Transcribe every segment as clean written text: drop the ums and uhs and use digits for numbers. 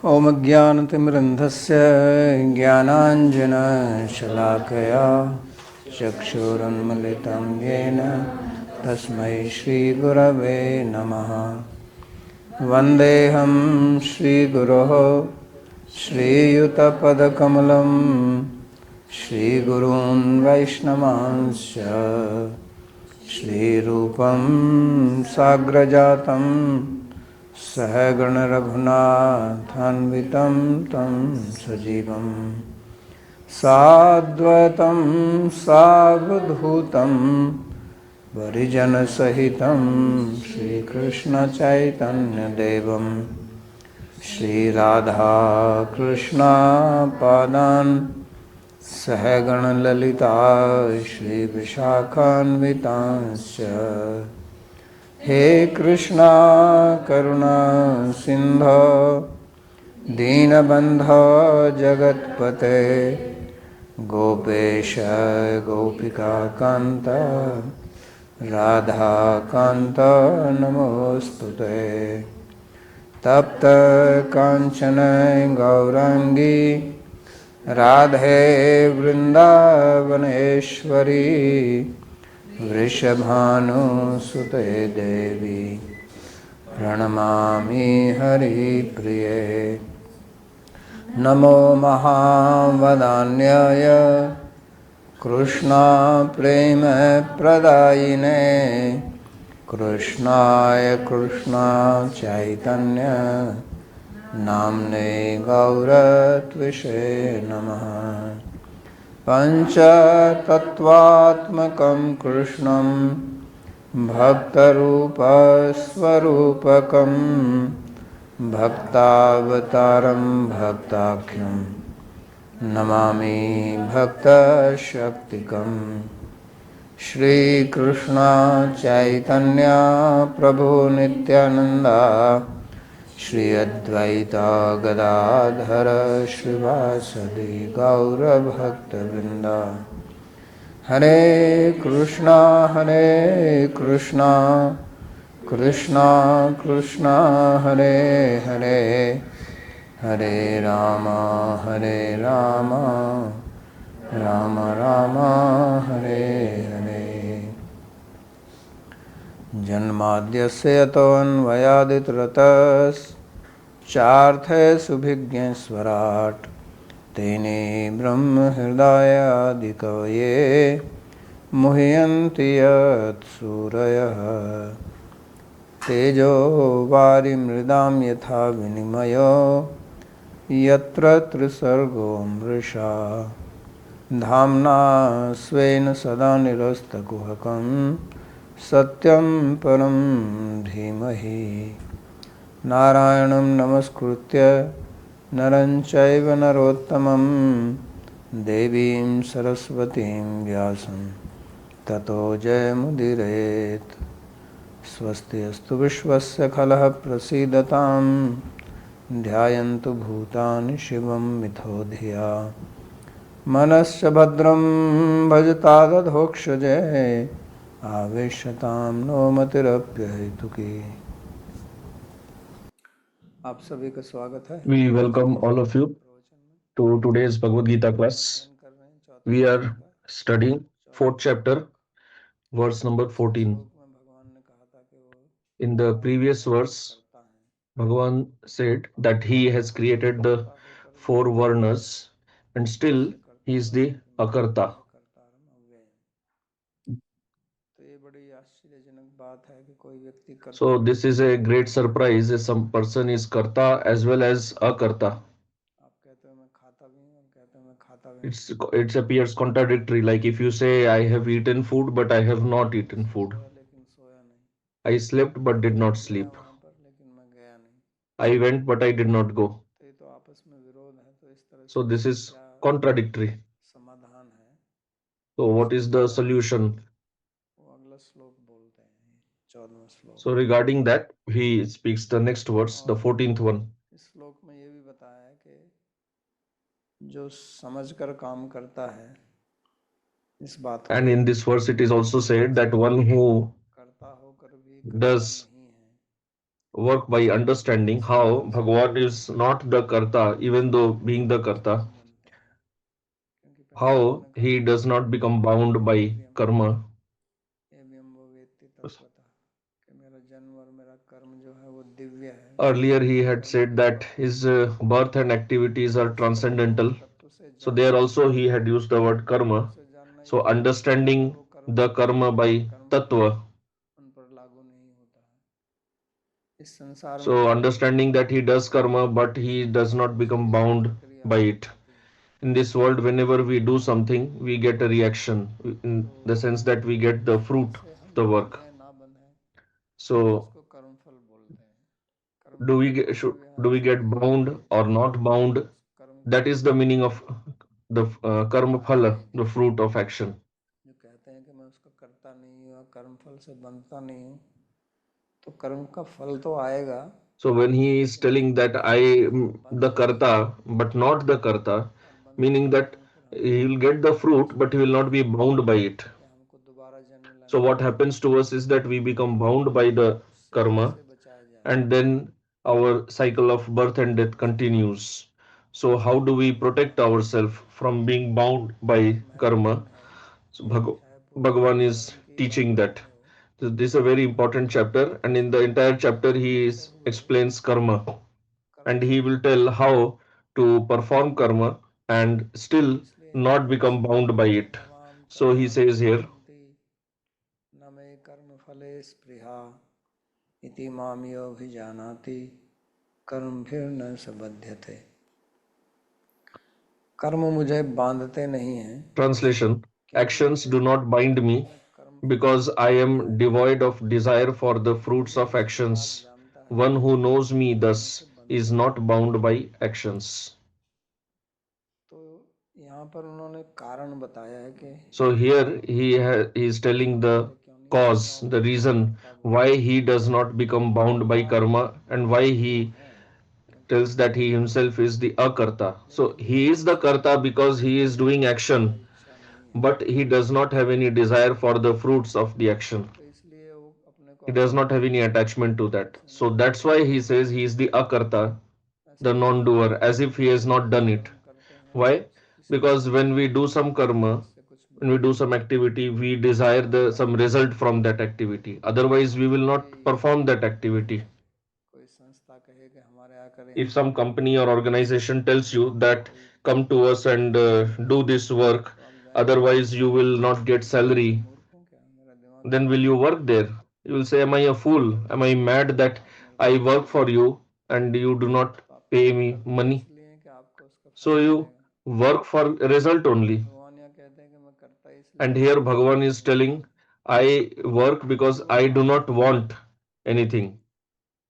ॐ ज्ञानतिमिरन्धस्य ज्ञानाञ्जनशलाकया चक्षुरुन्मिलितं येन तस्मै श्रीगुरवे नमः। वन्देऽहं श्रीगुरोः श्रीयुतपदकमलं श्रीगुरून् वैष्णवांश्च श्रीरूपं साग्रजातं सहगण रघुनाथान्वितं तं सजीवं साद्वैतं सावधूतं परिजनसहितं श्रीकृष्णचैतन्यदेवं श्रीराधाकृष्णपादान् सहगणललिता श्रीविशाखान्वितांश्च। हे कृष्णा करुणा सिन्धो दीनबन्धो जगत्पते गोपेश गोपिकान्त राधाकान्त नमोस्तुते। तप्त काञ्चन गौरांगी राधे वृन्दावनेश्वरी वृषभानुसुते देवी प्रणमामि हरिप्रिये। नमो महावदान्याय कृष्णा प्रेम प्रदायिने कृष्णाय कृष्णा चैतन्य नाम्ने गौरत्विषे नमः। पंचतत्वात्मकं कृष्णं भक्तरूपस्वरूपकं भक्तावतारं भक्ताख्यं नमामि भक्तशक्तिकं। श्रीकृष्ण चैतन्य प्रभु नित्यानंदा श्री अद्वैता गदाधर श्रीवासदि गौरभक्तवृंदा। हरे कृष्णा कृष्णा कृष्णा हरे हरे हरे राम राम राम हरे हरे। जन्माद्यस्य यतोऽन्वयादितरतश्चार्थे सुभिज्ञस्वराट् तेने ब्रह्महृदयादिकवये मुह्यन्ति यत्सूरयः। तेजो वारिमृदां यथा विनिमयो यत्र त्रिसर्गो मृषा धाम्ना स्वेन सदा निरस्तकुहकं सत्यं परं धीमहि। नारायणं नमस्कृत्य नरं चैव नरोत्तमं देवीं सरस्वतीं व्यासं ततो जयमुदीरयेत्। स्वस्ति अस्तु विश्वस्य खलः प्रसीदतां ध्यायन्तु भूतानि शिवं मिथो धिया। मनश्च भद्रं भजतादधोक्षजे आवेशतां नो मतिरप्यहेतुकी। आप सभी का स्वागत है। We welcome all of you to today's Bhagavad Gita class. We are studying fourth chapter, verse number 14. In the previous verse, Bhagavan said that he has created the four varnas and still he is the Akarta. So this is a great surprise if some person is Karta as well as Akarta. It appears contradictory, like if you say I have eaten food but I have not eaten food. I slept but did not sleep. I went but I did not go. So this is contradictory. So what is the solution? So regarding that, he speaks the next verse, the 14th one. And in this verse, it is also said that one who does work by understanding how Bhagavan is not the Karta, even though being the Karta, बनते हैं, क्योंकि पहले how उन्होंने कहा he था does not become bound by Priyam karma. एवं वो वेत्ति तत्वतः कि मेरा जन्म और मेरा कर्म जो है वो दिव्य है, Earlier, he had कर्म said पूर्वक that है, his birth and activities are उसको पूर्ण transcendental. तत्व से So, there जानना है, also he had used the word पूर्ण karma. रूप से जानना So, ये है कि understanding वो कर्म the करते karma हैं लेकिन by कर्म फल tattva. उन पर लागू नहीं होता है। इस संसार में So, कर्म understanding that he does जिससे karma, but he does not become शरीर में bound प्रक्रिया by it. आती है, In this world, whenever we do something, we get a reaction in तो the sense that we get the fruit जिससे of हम the work. बंधे ना बंधे So, उसको कर्म फल बोलते हैं। कर्म के पूर्ण do विहार we से get रहित bound होके or not bound? उस कर्म के That is फल the को meaning of the karma phala, पाएंगे। the fruit of action. जो कहते हैं कि मैं उसको करता नहीं हूँ, कर्म फल से बंधता नहीं हूँ, तो कर्म का फल तो आएगा So when he is लेकिन उस telling that कर्म I फल से वो am the बंधेगा नहीं, karta but not the karta, और बंधने meaning के that कारण फिर हमको he will get the fruit but he will not be bound by it. कि हमको दोबारा जन्म So लेना what पड़ेगा, happens to us is that we become bound by the उससे karma, कैसे बचाया जाए। and then our cycle of birth and death continues. So how do we protect ourselves from being bound बहुत by karma? महत्वपूर्ण है, So एक है पूरा Bhagavan is कर्म की teaching व्याख्या that. है वो, So this is a very important chapter, and in the entire chapter he करते is हुए explains karma, कर्म and से he will बंधना tell नहीं है, how to perform karma and still इसलिए यहाँ not पर become bound by it. नवाम So he कर्माणि says here, सिद्ध्यन्ति न मे कर्म फले स्पृहा इति माम यो भिजानाति कर्मभिर्न सबध्यते। कर्म मुझे बांधते नहीं हैं translation, क्योंकि actions मेरे do not bind me में कर्म फल because नहीं I आता am है। devoid of desire for the fruits जो of इस प्रकार actions. जानता है One who knows me वो मुझसे thus is बंधता not नहीं है। bound by actions. तो यहाँ पर उन्होंने कारण बताया है कि So here he is कर्म telling the बांधते क्यों नहीं, क्यों cause, the मुझको reason अकर्ता बोला why है। he does not become bound by karma and why वो he है क्योंकि tells that उसको he himself is the akarta. मेरे So लिए he is the कुछ karta because he is doing ज्यादा action, इच्छा नहीं है, but he does not have any desire for the fruits of the action. तो इसलिए वो अपने को He does not अकर्ता have any समझता है। attachment to that. ऐसे So नहीं that's जानता why है, he says he is the akarta, ऐसा the नहीं जानता non-doer, है as कि if he has जो not भी done it. कर्म करते हैं Why? इसलिए Because करते when we हैं do some कि karma, इससे कुछ when we मिले, do some activity, we desire the some result from that activity. Otherwise, we will not कोई perform that activity. कोई संस्था कहे कि हमारे यहाँ करें, If हम some company or organization tells you या that कोई come to us and do this work, तो आप जाएंगे, otherwise you will not get मैं salary, मूर्ख हूँ क्या, मेरा दिमाग then will खराब you है क्या, work there? You will say, am I a fool? Am I mad that आप मेरे को I work पैसे for दीजिए। you and you do not तो आप pay कर्म me करते money? इसलिए हैं कि आपको उसका So फल you मिलेगा। work for result only. भगवान यहाँ कहते हैं कि मैं करता इसलिए And हूँ here कि मुझे Bhagavan फल is नहीं telling, चाहिए, I work because वो I do not आप्त हैं, want anything.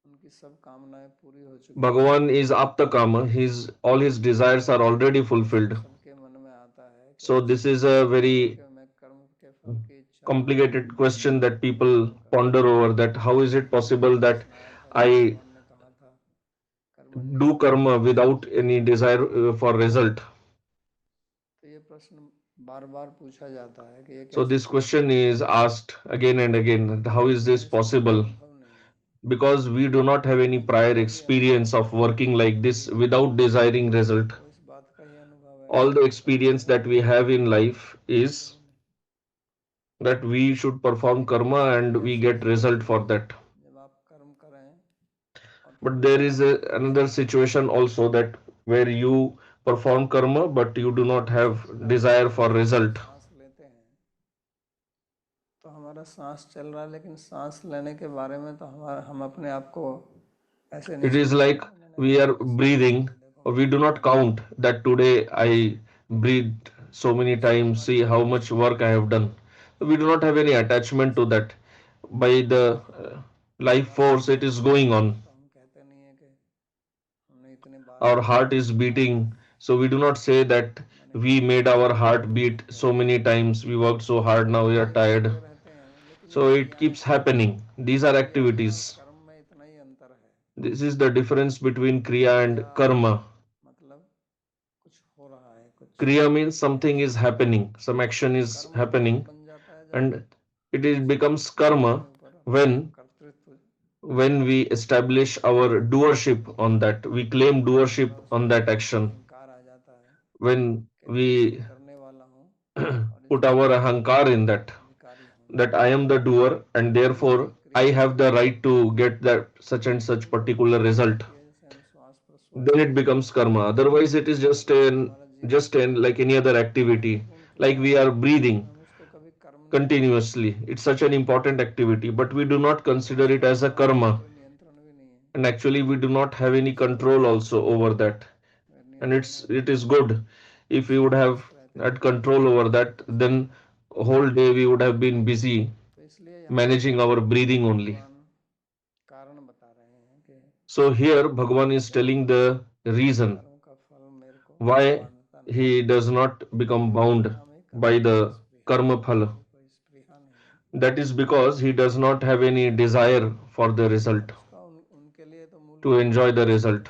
उनकी सब कामनाएं पूरी हो चुकी हैं, Bhagavan is Aptakama, his all his desires are already इसलिए fulfilled. सबके मन में आता है कि So ऐसा this is a कैसे हुआ है very कि मैं कर्म के फल की इच्छा ना करके complicated question that people कर्म करता ponder हूँ। over, that how is it possible आपने that सुनाया था कि I भगवान ने कहा था कर्मण्य do karma अधिकारस्ते without मा any फलेषु desire कदाचन। for result. तो ये प्रश्न बार बार पूछा जाता है कि ये So कैसे this संभव question है, is asked again and again, that how is क्योंकि this इसका कोई possible? अनुभव नहीं है, Because we do not have any prior जिनका भी अनुभव experience है of working like this without desiring result. वो इस बात का ही अनुभव है कि All the कर्म करते experience हैं that we have in life फलते is ही नहीं। that we should perform लेकिन karma ऐसा and we कैसे get होगा result for that. जब आप कर्म करें और But फल there ना is मिले, another situation also, that where you perform karma but you do not जैसे have कि desire ऑक्सीजन for जब हम result. सांस लेते हैं तो हमारा सांस चल रहा है, लेकिन सांस लेने के बारे में तो हम अपने आप को ऐसे नहीं It is सोचते like ना, मैंने we आज are ये सांस ली breathing, है, देखो or we कितनी do not लंबी count ली है। that today I breathed so many इससे times, हमारी see कोई how much दुश्मनी work I नहीं have है, done. We do not have any attachment to that. By the life हमारा force, हृदय it is धड़कता going है on. तो हम कहते नहीं है कि हमने इतनी बार Our भगवान heart को is पुकारा है, beating, so we do not say that मैंने we इतनी made our मेहनत की, heart लेकिन beat नहीं so कहते। many times, we worked so hard, now we are करते tired. करते रहते हैं, लेकिन ये So it क्रियाएं keeps हैं, happening. These are क्रिया और activities. कर्म में इतना ही अंतर है। This is the difference between Kriya क्रिया and Karma. मतलब कुछ हो रहा है, कुछ Kriya means something is action हो रहा है, happening, some action is कर्म तब happening, बन जाता है जब and it is उसका becomes karma अपने ऊपर अपना when कर्तृत्व when we establish our doership on that, we claim doership on that action, अहंकार आ जाता है when कि मैं इसको we करने वाला हूँ और put इसके our लिए ahankar in that, अधिकारी हूँ मैं, that I am the doer and तो ये therefore I क्रिया have the right to get that such and such ये जो particular क्रिया result, होती है जैसे हम श्वास प्रश्वास then की it क्रिया becomes करते karma. हैं Otherwise, it is just तो जो an हमारा जीवन just an like any other activity, महत्वपूर्ण like क्रिया we है are breathing हम उसको कभी कर्म नहीं मानते continuously. It's such an important activity, but we do not और consider उस it पर as a हमारा karma, कोई नियंत्रण भी नहीं है and actually we do not have any इसको control also over that. अगर And नियंत्रण it रखते is good if we इसमें would have व्यस्त रहते had control over that, then whole day we would have been busy तो इसलिए यहाँ पे managing our breathing only. भगवान कारण बता रहे हैं कि So here Bhagavan is telling the reason कर्म का फल मेरे को why बांधता नहीं he does not become bound परिणाम ही by कर्म फल the स्पृहा karma phala. मुझे कोई स्पृहा नहीं है That is because he does not have any desire for the result, उसका उनके लिए तो मूल to कारण enjoy ये the है कि result.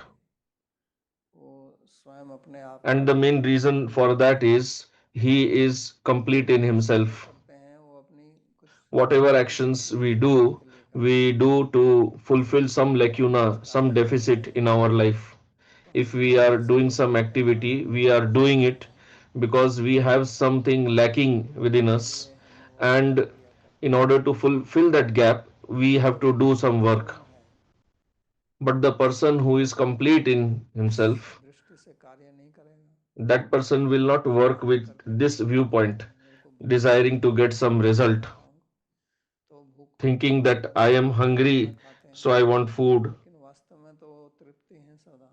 वो स्वयं अपने आप में And the main reason for that is he is complete in जो कुछ भी himself. करते हैं वो अपनी कुछ Whatever कमियों actions को पूरा करने के लिए करते we हैं do to fulfill some कुछ lacuna, some कार्य करते deficit हैं in our life. तो हम If we are भावना से doing some करते हैं activity, we are मनोभाव से doing करते it हैं because we have something lacking within us, इसलिए हमें वो and क्रिया करनी in order to fulfill that gap, we है have जो to do व्यक्ति some work. पूर्ण है But the person who is complete in इस himself, दृष्टि से कार्य नहीं करेगा that person will not वो work कार्य with करके this केवल भावना viewpoint, में मेरे को भूख लगी desiring है to get मैं some खाना result, खाता हूँ तो भूख को thinking मिटाने that के I लिए am खाना hungry, खाते हैं so I want food. लेकिन वास्तव में तो वो तृप्ति है सदा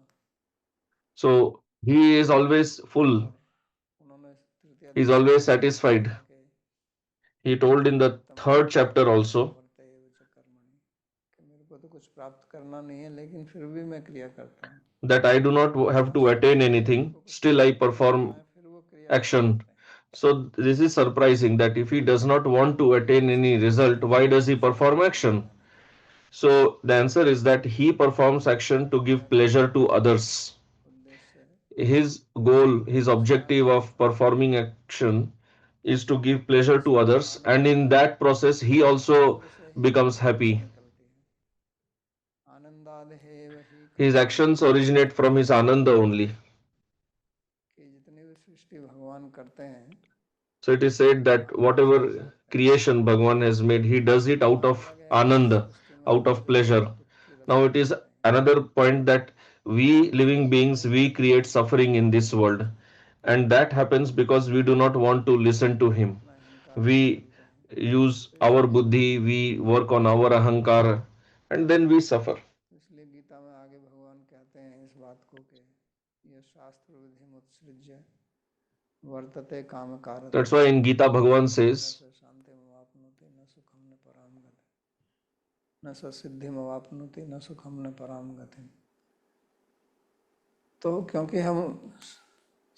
So he is always full, और उन्होंने तृतीय he is अध्याय में always भी कहा satisfied. था कि He told in the नियतम third chapter also प्रवर्तते च कर्मणि कि मेरे को तो कुछ प्राप्त करना नहीं है लेकिन फिर भी मैं क्रिया करता हूँ that I do not have to वास्तव में attain ये है anything, उनको कुछ still I प्राप्त नहीं करना perform है फिर वो क्रिया करते action. रहते हैं So this is surprising that if he does not want to attain ऐसा any क्यों result, करते हैं why does he इसका perform कारण action? बताना So the answer is that he performs action to क्रिया give का pleasure to others. उद्देश्य His goal, his दूसरा objective है of performing action is to give pleasure to जिसमें others, and Anand in that process, he also आनंद से ही becomes क्रिया happy. निकलती है आनंदाद है वही His कर्माणि actions originate from his ananda only. कि जितनी भी सृष्टि भगवान करते हैं So it is said that आनंद से ही whatever करते हैं creation Bhagavan has made, he does it out बात of अलग है कि इस ananda, सृष्टि में out हम of लोग pleasure. दुख की Now रचना it is करते हैं another point that we living beings, और we create suffering in this world. And that happens because we do not want to listen to him. अपना अहंकार में We चलते हैं use तो our इसलिए buddhi, we work on our ahankara, and then we suffer. इसलिए गीता में आगे भगवान कहते हैं इस बात को कि ये शास्त्र विधि मुत्सृज्य वर्तते काम कारते That's why in Gita Bhagavan न says, स शांति मवाप्नोति न सुखम न पराम गति न स सिद्धि मवाप्नोति न सुखम न पराम गति तो क्योंकि हम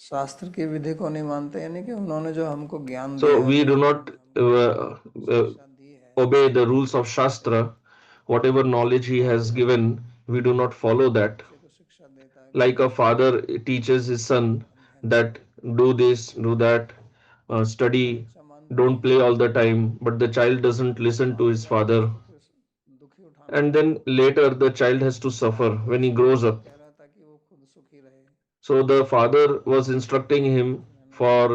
शास्त्र की विधि को नहीं मानते यानी कि उन्होंने जो हमको ज्ञान दिया so है we जो do not उन्होंने हमको शिक्षा दी है obey the rules of Shastra, whatever knowledge he has given, we do not follow जैसे that. बच्चे को शिक्षा देता है कि Like a ऐसे पढ़ो father teaches his son अध्ययन that करो do this, do that, तो study, बच्चा मानता don't नहीं है play all the time, but the child doesn't और जब listen to आगे his जाके father. उसको फिर दुखी उठाना And पड़ता then है later the child has to कि suffer आपको when he ऐसे grows up. कह रहा था कि वो खुद सुखी रहे So the father was instructing him मैंने उसको for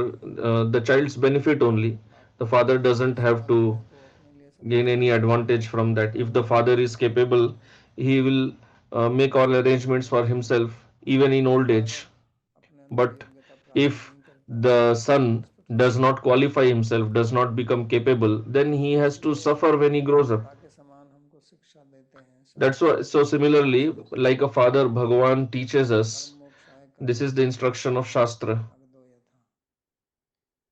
the child's benefit only. आपको The father जो doesn't have सवाल to मेरे को अपने लिए सबसे gain any पहले advantage from that. If the भगवान father को is समर्पित capable, करना है he will make all arrangements for himself, even in old पिता age. अगर अपने अंदर But योग्यता प्राप्त if नहीं करता है the तो वो son कष्ट does उठाता है not qualify himself, does not become capable, then he तो has to इसलिए suffer when he grows up. पिता के समान हमको शिक्षा देते हैं That's शास्त्र why, so similarly, शास्त्र like a father, Bhagavan teaches कर्म us. मोक्षाय This is कर्तव्य the कर्तव्य instruction of Shastra. अगदो यथा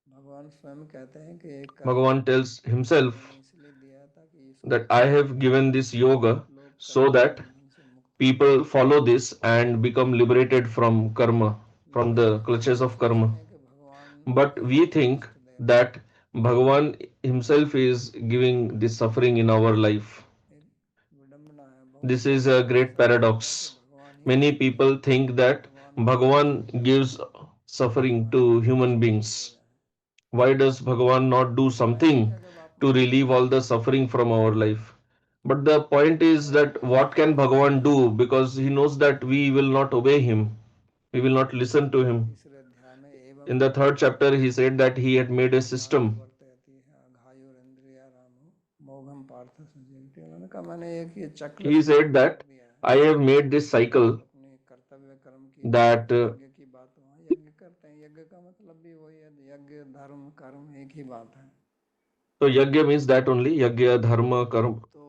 भगवान स्वयं कहते हैं कि ये कर्म Bhagavan tells मैंने himself इसलिए दिया है ताकि इसको that I have given this yoga लोग so कर्म के that बंधन से मुक्त हो जाए people follow this and become liberated from karma, from लेकिन the हम clutches ये of सोचते karma. हैं कि भगवान But ही we हमको think कष्ट दे रहे हैं that Bhagavan himself is giving this suffering in our life. एक विडंबना है बहुत This से is लोगों a को great ऐसा लगता है कि paradox. भगवान ही Many कष्ट दे people रहे हैं think that भगवान को कष्ट Bhagavan नहीं देना gives चाहिए suffering भगवान to अपने human कष्ट दूर हो beings. जाए Why does Bhagavan not do तो ऐसा something क्या जब आप to मानते relieve हैं all the suffering from our life? But the point is that what can Bhagavan do? Because he knows that we will not obey him. We will not listen to him. तीसरे अध्याय में एवं In the third chapter, he said that he had made a system. वर्तयति अघायुरिंद्रिया रामो मोघम पार्थ सजीवति। उन्होंने कहा मैंने एक ये चक्र He शुरू said that कर दिया है, I have made this cycle अपने कर्तव्य कर्म की that यज्ञ की बात, वहाँ यज्ञ करते हैं, यज्ञ का मतलब भी वही है, यज्ञ धर्म कर्म एक ही बात है। so yajna means that only yajna dharma karma तो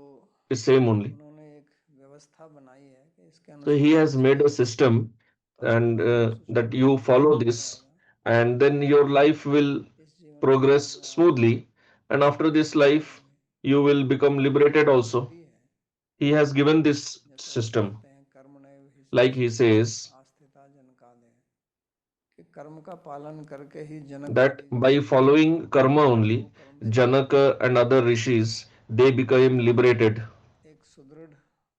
is same only. उन्होंने एक व्यवस्था बनाई है कि इसके So he अनुसार has made a system तो आपका and जीवन that सुचारू you रूप से follow चल this जाएगा। and then your life will इस जीवन में progress अपने आप smoothly and after this life you will become liberated also. विधि है, He has given this जैसे हम system पढ़ते हैं कर्म नैव हि like he says आस्थिता जनकादय, कि कर्म का पालन करके ही जनक that आदि by following karma only कर्म से Janaka and other rishis they became liberated. एक सुदृढ़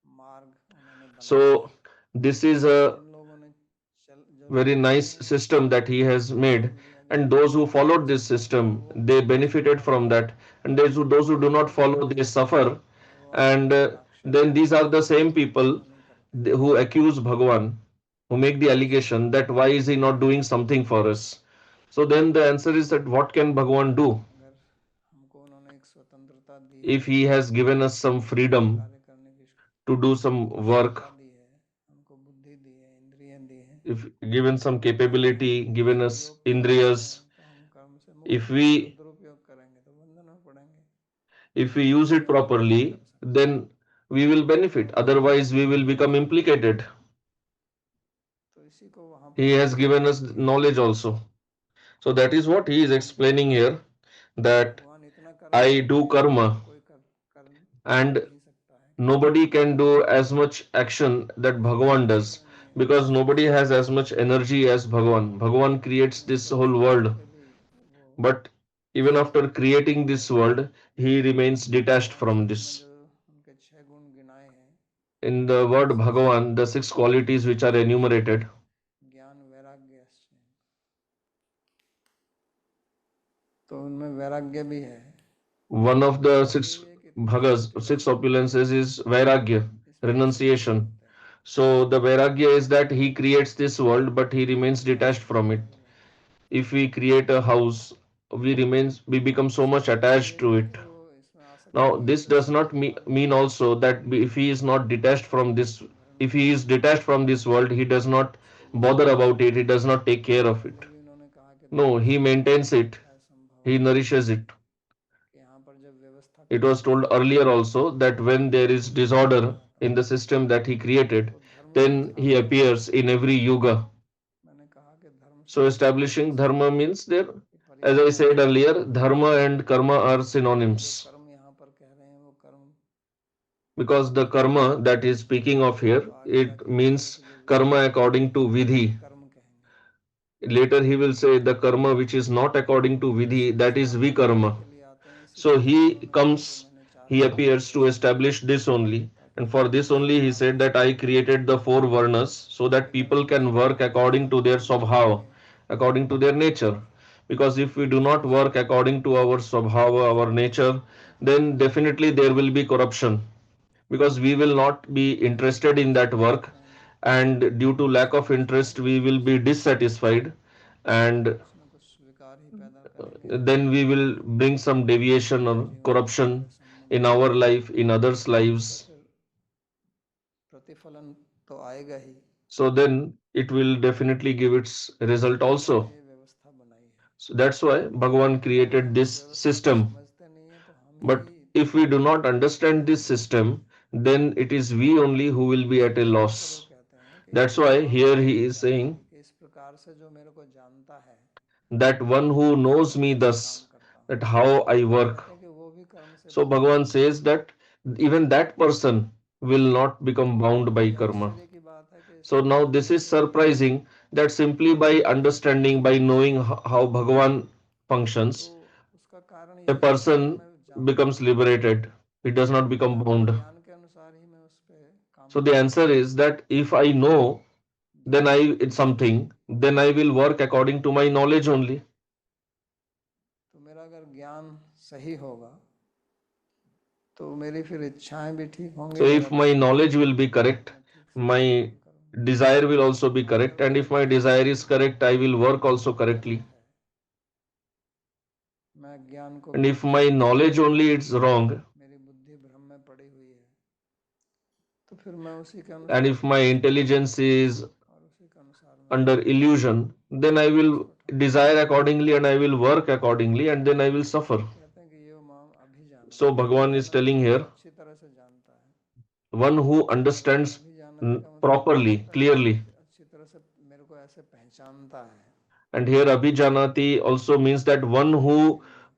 मार्ग उन्होंने बनाया। So this is a जिन लोगों ने जो very लोग nice चले system that he has made, and those who followed this system they benefited from that, and those who do not follow they suffer. वो And हस्ताक्षर then these are the किसी same चीज का people वो नहीं करते। who accuse Bhagavan, who make the allegation that why is he not doing something for us. So then the answer is that what can Bhagavan do अगर हमको उन्होंने एक स्वतंत्रता दी है, if he has given us some freedom कार्य करने की to do some work, क्षमता दी है, हमको बुद्धि दी है, इंद्रियां दी है, if given some अगर हम capability, given us उपयोग करते indriyas, हैं तो हम कर्म से मुक्त if हैं, अगर we दुरुपयोग करेंगे तो बंधन में पड़ेंगे। if we use इससे it हम कुछ नहीं कर properly, सकते। then we will benefit. तो Otherwise, we will become implicated. तो इसी को वहाँ पर He has given समझाने us के लिए knowledge also. So that is what he is explaining here, that भगवान इतना कर्म I करते do हैं कि और karma कोई कर and नहीं सकता है, कि nobody can do as much action that Bhagavan does, जीवन में because nobody has as much energy as Bhagavan. Bhagavan creates this सब whole छोड़ world, के भी वो but even after creating this world, he remains detached भगवान from शब्द में this. जो उनके 6 गुण गिनाए हैं, In the word Bhagavan, the 6 qualities which are enumerated, ज्ञान वैराग्य, तो उनमें वैराग्य भी है। one of the वैराग्य six यही है कि bhagas, six opulences is Vairagya, इस प्रकार से जीवन renunciation. होते हैं, So the Vairagya is that he creates this world, but he remains detached from it. हो जाता If we create a house, we है। become so much आसक्ति attached यही to है it. कि वो इसमें आसक्ति Now नहीं है this तो does समय not के बाद mean also that if he is not detached from this, if he is detached from this world, he does not उसको भी bother about it, he does not take care of उसको it. भी उन्होंने कहा कि No, धर्म he maintains संस्थापना it, यथा संभव, he nourishes it. कि यहाँ पर जब व्यवस्था It खराब was हो told जाती है earlier also that when there is तो disorder आता in the system that he created, तो धर्म then he संस्थापना यथा appears in every yuga. मैंने कहा कि धर्म So संस्थापना establishing इसलिए dharma means there, कि as I पर्यायवाची said है, earlier, dharma and karma are ये जो synonyms. कर्म यहाँ पर कह रहे हैं वो कर्म Because the karma that is speaking of here, तो आगे it जाके कहेंगे means कि जो विधि karma नहीं है according to उसको vidhi. विकर्म कहेंगे। Later he will say the karma which is not according to तो इसी vidhi, को that is समाप्त करने vikarma. के लिए आते हैं, So इसीलिए फिर he उन्होंने कहा कि comes, मैंने 4 he वर्णों appears को to स्थापित establish किया this only. ताकि And for लोगों this को only he स्वभाव said that I created the 4 varnas so that कि people अगर वो can work स्वभाव according to their नहीं swabhava, बदलेंगे according to their nature. Because if we do तो not work संसार में according to our swabhava, our nature, तो फिर then definitely there will be corruption. Because we will not be interested in that चले work, जाते हैं, and due to lack of समझ interest, we लेते will हैं be dissatisfied, and कुछ ना कुछ स्वीकार ही पैदा करेंगे, then we will bring some deviation अपने or जीवन में corruption हमारे संबंध in में, our life, in others' तो उसका lives. फिर प्रतिफलन तो आएगा ही। So then it will definitely give its result इसलिए उन्होंने also. ये व्यवस्था बनाई है। So that's why Bhagavan लेकिन अगर created हम इस this व्यवस्था को system. समझते नहीं है तो हम ही But if we do not understand this system, then it is we only who will be at a इसलिए यहाँ पर वो loss. कहते हैं कि That's ये why भगवान here स्वयं he is बताते saying हैं कि इस प्रकार से जो मेरे को जानता है that one who knows मैं me कैसे काम thus, करता हूँ, that how I तो work. कहते हैं कि वो भी कर्म से So बंधन Bhagavan नहीं है। says that even that person will not become bound तो by ये karma. आश्चर्य की बात है कि So इसमें now कर्म this is कैसे बंधन है। surprising that simply by understanding, by knowing how Bhagavan तो functions, उसका कारण a यही है कि अगर person मैं जानता becomes हूँ liberated. He does not तो मैं become अपने bound. ज्ञान के अनुसार ही मैं उस पर काम So the करूँगा। answer is that if I know, then ज्ञान it's something, then I will work according to my knowledge only. तो मेरा अगर ज्ञान सही होगा तो मेरी फिर इच्छाएं भी ठीक होंगी So और if my knowledge will be correct, मैं ठीक से my काम करूँगा। desire will also be अगर correct, and मेरी if my desire is correct, I will work also correctly. गलत है, मैं ज्ञान को And if बिल्कुल my सही नहीं knowledge जानता, only is wrong, मेरी बुद्धि भ्रम में पड़ी हुई है, तो फिर मैं उसी के and अनुसार if my विचरण करूँगा intelligence is और उसी के अनुसार मैं under illusion, then I will लक्ष्य उठाऊंगा। desire accordingly and I will work accordingly, and then I will suffer. कहते हैं कि ये माम अभी जानत, So जो Bhagavan is telling मुझको here, अच्छी तरह से जानता है। one who understands अभी जानती का मतलब properly, clearly. अच्छी तरह से मेरे को ऐसे पहचानता है And here Abhijanati also means that one who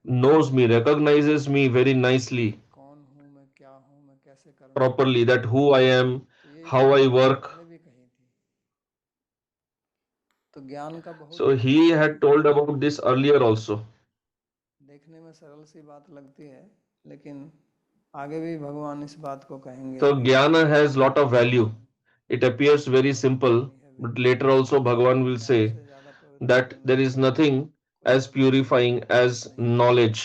knows me, recognizes me very nicely, कौन हूँ मैं, क्या हूँ मैं, कैसे कर्म करूँ। properly, that who I am, तो यही how बात I हमने work. पहले भी कही थी। तो ज्ञान का बहुत So he had told about this earlier also. देखने में सरल सी बात लगती है, लेकिन आगे भी भगवान इस बात को कहेंगे। So jnana has lot of value. It appears very simple, but later also Bhagavan will ज्ञान say से ज्यादा पवित्र that दुनिया there में is nothing कोई as और दूसरी purifying कोई चीज as नहीं है, knowledge,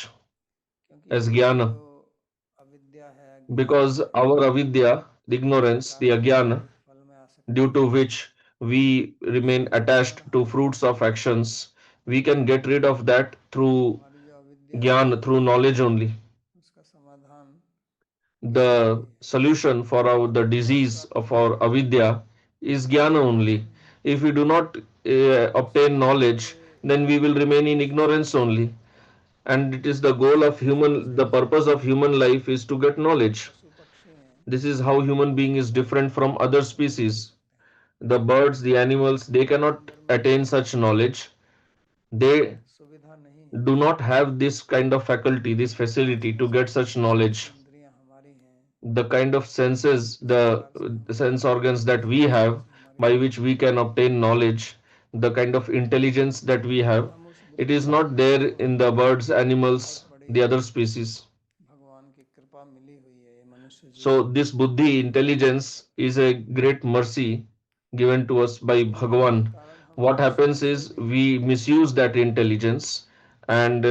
क्योंकि as हमारी jnana. जो अविद्या है, अज्ञान Because है, our avidya, the उसके ignorance, the कारण हम ajnana, कभी फल में आसक्ति due to करते हैं। which we remain उसको attached अगर to हम fruits of actions, we can get rid of that through हमारी जो अविद्या है jnana, through knowledge only. उसका समाधान एक ही The solution for the ज्ञान disease प्राप्त of करने our के लिए avidya is jnana only. If we do not obtain इसलिए knowledge, then we will remain in ignorance only. And it is the goal of human, the purpose of human life is to get knowledge. पशु पक्षी हैं This is how human वो being is सुविधा different भोग from सकते other हैं, हम नहीं कर species. सकते। The birds, the animals, they हमारे cannot अंदर में attain such knowledge. They सुविधा नहीं है। do not have this kind of faculty, this पांच facility to get पांच such knowledge. इंद्रियां हमारी हैं, The kind of senses, जिस प्रकार से the हम sense organs that जिस we प्रकार have से हमारी by which बुद्धि we है, can obtain knowledge, the kind of intelligence that we have, हम उस it बुद्धि is को not there in the birds, बहुत animals, बड़ी the other species. भगवान की कृपा मिली हुई है ये मनुष्य So जीवन में। this buddhi, intelligence, is a great mercy given to us by जिसके Bhagavan. कारण हम What दूसरों happens से is भी, we misuse that intelligence, and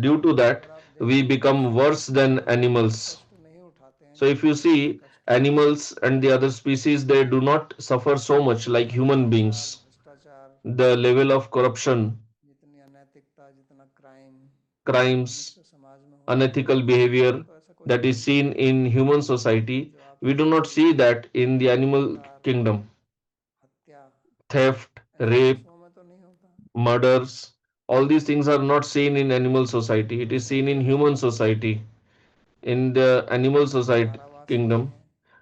due to that अगर आप we देखेंगे become दूसरों worse than वो भी animals. कष्ट नहीं उठाते हैं So if you जितना हमें see कष्ट होता है। animals and the other species, they do not suffer so much like human अनाचार, beings. भ्रष्टाचार, The level of corruption, जितनी अनैतिकता, जितना क्राइम crimes, मनुष्य समाज में होता है, unethical behavior तो ऐसा कोई that is seen in human society, जो आपसे we do not चोरी, see that in the animal बलात्कार, kingdom. हत्या, Theft, ऐसा rape, पशुओं में तो नहीं होता। murders, all these things are not seen in animal society. It is पशुओं seen के in लिए human society. In the animal society कारावास नहीं kingdom, है,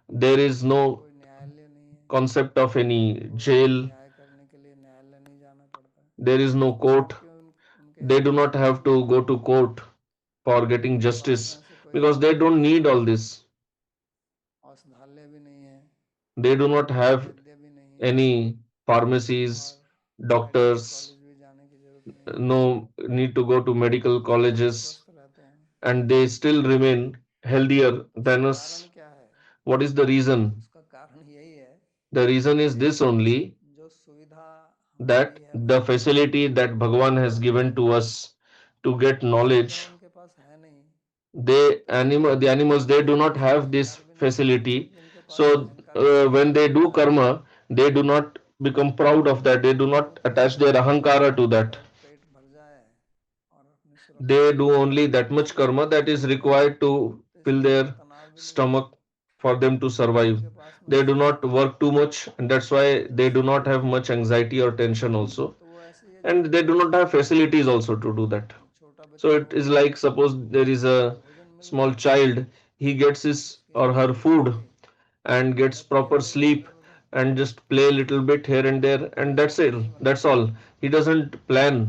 there is no कोई न्यायालय नहीं है, concept of any उनको jail, न्याय करने के लिए न्यायालय नहीं जाना पड़ता है, there is no court. क्योंकि उनके They यहाँ do not पुलिस have नहीं to है, go to court for getting उनके पास में justice ऐसे कोई because they don't need all this. औषधालय भी नहीं है, They do not have वैद्य भी नहीं है, any pharmacies, और मेडिकल doctors, कॉलेज भी जाने की जरूरत नहीं है, no need to go to medical फिर भी वो colleges, स्वस्थ रहते हैं। and they still remain healthier उसका than कारण us. क्या है? What is the reason? उसका कारण यही है The reason is कि this only, जो सुविधा हमें that दी है the भगवान ने, facility that Bhagavan has given to us to get वो सुविधा knowledge, उनके पास है नहीं, तो इसलिए the वो animals, they do not ऐसा have this अहंकार भी नहीं करते, facility. क्योंकि उनके पास So अहंकार करने की when they कोई do कारण नहीं। karma, they do not become proud of that. They do वो not केवल attach their इतना करते ahankara हैं to कि that. उनका पेट भर जाए और अपनी सुरक्षा They के do लिए only that much इसलिए karma वो that कुछ is करते हैं, required to तो fill इसलिए उनको their तनाव भी नहीं होता, stomach for them to क्योंकि survive. उनके पास में They do इसलिए not work too much, and that's why they do not have much anxiety or tension also. तो वो ऐसे ही है And जैसे they do not have बच्चा, facilities also to do that. छोटा So बच्चा it वो is like, suppose there is उसको a भोजन मिल small रहा है, child, he gets his उसकी or her नींद हो food रही, and वो gets रहता ही proper रहेगा sleep इधर उधर, and just play a little bit here and there, कोई and that's it. योजना नहीं That's बनाता all. He doesn't plan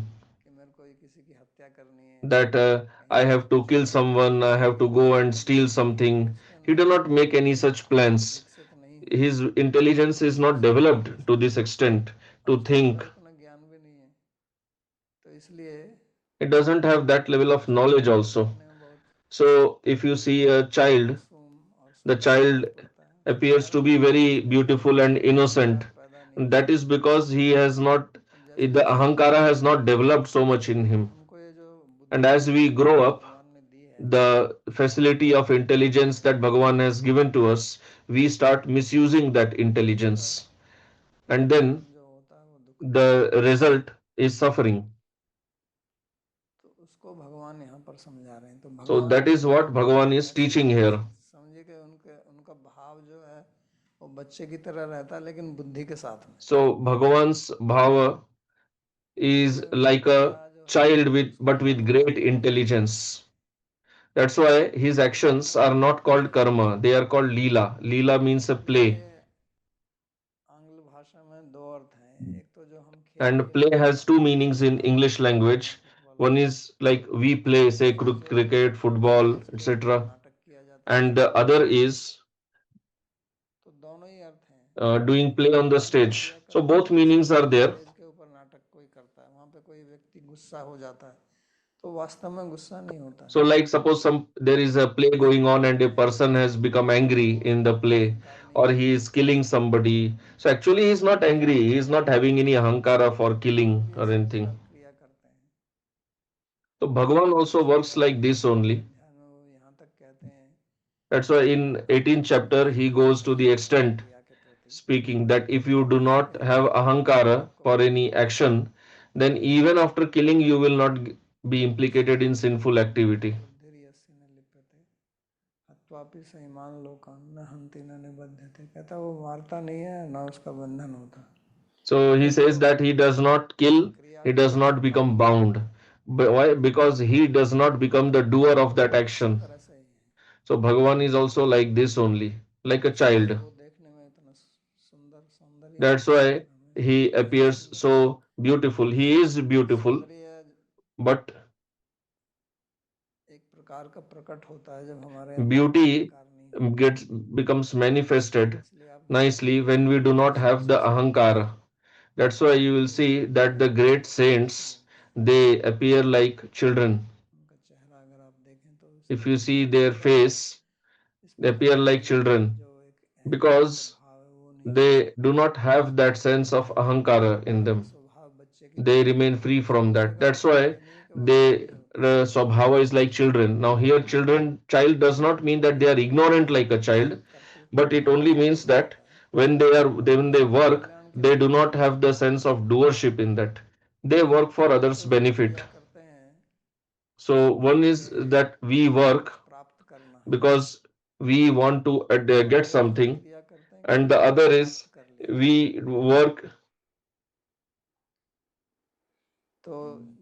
कि मेरे को ये किसी की हत्या करनी है, that कहीं I जाके have to कुछ kill करना है, someone, I have to go and steal something. उसके He अंदर does में not make any such plans. विकसित नहीं हुआ है, His intelligence is not developed to this extent और to उसके think. अंदर उतना ज्ञान भी नहीं है, तो इसलिए It doesn't have that level of बच्चा knowledge also. देखने में बहुत So if you see a child, मासूम और the सुंदर child प्राप्त होता है, उसका appears to कारण be क्या है? very beautiful and innocent. अहंकार पैदा नहीं That हुआ, is because he has not, और जैसे the जैसे हम ahankara बड़े has होते not हैं developed so much in him. हमको ये जो And बुद्धि as we grow up, भगवान ने दी the facility of intelligence that Bhagavan has given to us, we start misusing that intelligence. And then जो होता है वो दुखदायक, the result is suffering. तो उसको भगवान यहाँ पर समझा रहे हैं। तो So भगवान that is what Bhagavan is ऐसे teaching here. समझिए कि उनका भाव जो है वो बच्चे की तरह रहता है लेकिन बुद्धि के साथ में। So Bhagavan's bhava is like a लीला जो है child with उसमें but with कर्म great करना है। intelligence. That's why his actions are not called karma, they are called lila. Lila means a Leela play. ये आंग्ल भाषा में दो अर्थ हैं, एक तो जो हम खेल And खेल play में has two करते हैं meanings in जैसे English language. फुटबॉल One वगैरह, is like we play, say एक जो cricket, football, स्टेज के ऊपर etc. नाटक किया जाता है And उसको the खेल other कहते हैं। is तो दोनों ही अर्थ हैं, doing play on the भगवान भी stage. क्रिया So करते both हैं जैसे meanings are there. स्टेज के ऊपर नाटक कोई करता है, वहां पे कोई व्यक्ति गुस्सा हो जाता है तो वास्तव में गुस्सा नहीं होता So है, like suppose there is a play going on and a person has become angry in the play, अहंकार नहीं or होता he is killing somebody. So actually he is not angry. He is not having any ahankara for है। भगवान killing भी or इसी anything. प्रकार क्रिया करते हैं। So Bhagavan also इसी works प्रकार like this only. अध्याय में वो यहाँ तक कहते हैं That's why in 18th chapter he goes to the extent क्रिया के प्रति speaking that if you do उसके not have ahankara आपको for any action, then even after killing you will not be implicated in sinful activity. बुद्धिर्यस्य न लिप्यते हत्वापि सैमान लोकान न हन्ति न निबध्यते, कहता वो मारता नहीं है ना उसका बंधन होता, So he किंतु says that he does not kill, क्रिया he के does not कर्ता become नहीं है। bound. But why? Because he does not become the doer of that इसी action. तरह से ही है, So Bhagavan is also like this only, like a इसलिए child. वो देखने में इतना सुंदर That's सौंदर्यमय why लगता है हमें, he appears सुंदर so beautiful. He is beautiful, सौंदर्य but एक प्रकार का प्रकट होता है जब हमारे अंदर beauty अहंकार नहीं होता, becomes manifested इसलिए आप देखेंगे nicely कि when we do not have the सबसे सुंदर ahankara. That's why you will see that the great saints बनते हैं, they appear like children. उनका चेहरा अगर आप देखें तो इस If तरह you से see their खिलखिला होता है, face, इस they appear प्रकार से like children जो एक अहंकार का because भाव है वो नहीं होता, they do not have that sense of ahankara in उनका them. स्वभाव बच्चे की They तरह remain रहता है। free इसका from कहने that. का That's मतलब why ये नहीं है कि वो अज्ञानी they होते हैं, swabhava is like children. Now here child does not mean that they are ignorant like a child, कर्तृत्व but it भाव only से means दूर that रहता है, when they सबके work, कल्याण के they लिए do not करता है। have the sense of doership in that. They work for तो others' वो benefit. क्रिया करते हैं So one is कि that we work कुछ प्राप्त करना है, because we want to और get एक जो something, क्रिया करते हैं कि and the हमने कुछ other is प्राप्त कर लिया। we work तो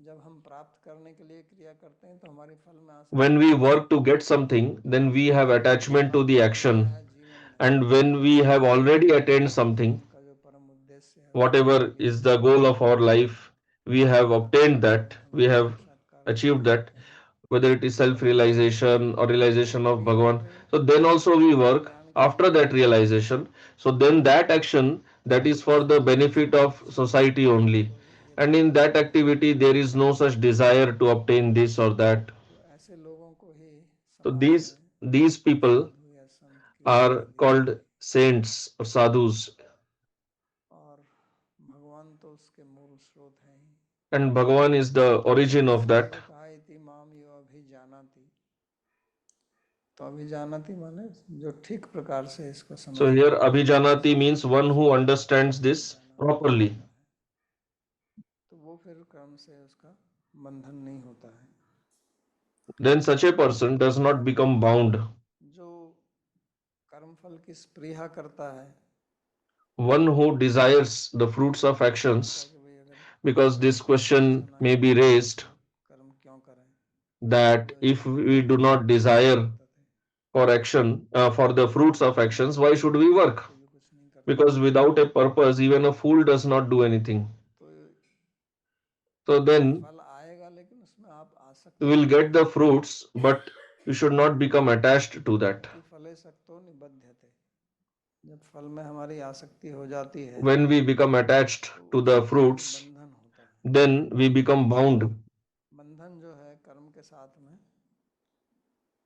जब हम प्राप्त करने के लिए क्रिया करते हैं तो हमारी फल में when आसक्ति we होती है, work to get something, then we have और जो attachment to प्राप्त the कर लिया action. है जीवन में, And when we have already attained something, जीवन का जो परम उद्देश्य है उसको पा whatever लिया is है, the goal of our life, we have obtained that, तो we हमें have साक्षात्कार का achieved अवसर that, है, whether it is self realization or realization of तभी Bhagavan. हमारे So then also we work कल्याण के after लिए that realization. So then that action that is for the benefit of society only. तो ये And in देखना that है activity, there is no such desire to obtain this or that. तो ऐसे लोगों को ही So समाज में these people साधु या संत की are उपाधि दी called गई है, saints or sadhus, और भगवान तो उसके मूल स्रोत हैं ही। and Bhagavan is the origin of इसलिए that. जो कहा इति माम यो अभिजानाति, तो अभिजानाति माने जो ठीक प्रकार से इसको So समझ here लेगा, Abhijanati जिसको means one who understands this जाना properly. होता है, तो वो फिर कर्म से उसका बंधन नहीं होता है। Then such a person does not become bound. जो कर्मफल की स्पृहा करता है, One who desires the fruits of कहता है actions, कि भाई अगर because this question सुना may ही be नहीं है raised तो कर्म क्यों करें, that जो if जन्मना we do not जन्मना नहीं desire वर्तते, for action, for the fruits of actions, why should we work? कोई भी कुछ नहीं करता, Because without a purpose, even a fool does not do anything. तो So then फल आएगा लेकिन उसमें आप आसक्त we नहीं will get होंगे। the fruits, but we should not become attached to that. यदि फले सक्तो निबध्यते, जब फल में हमारी आसक्ति हो जाती है When we become attached तो to the उससे एक fruits, बंधन होता है। then we become bound. बंधन जो है कर्म के साथ में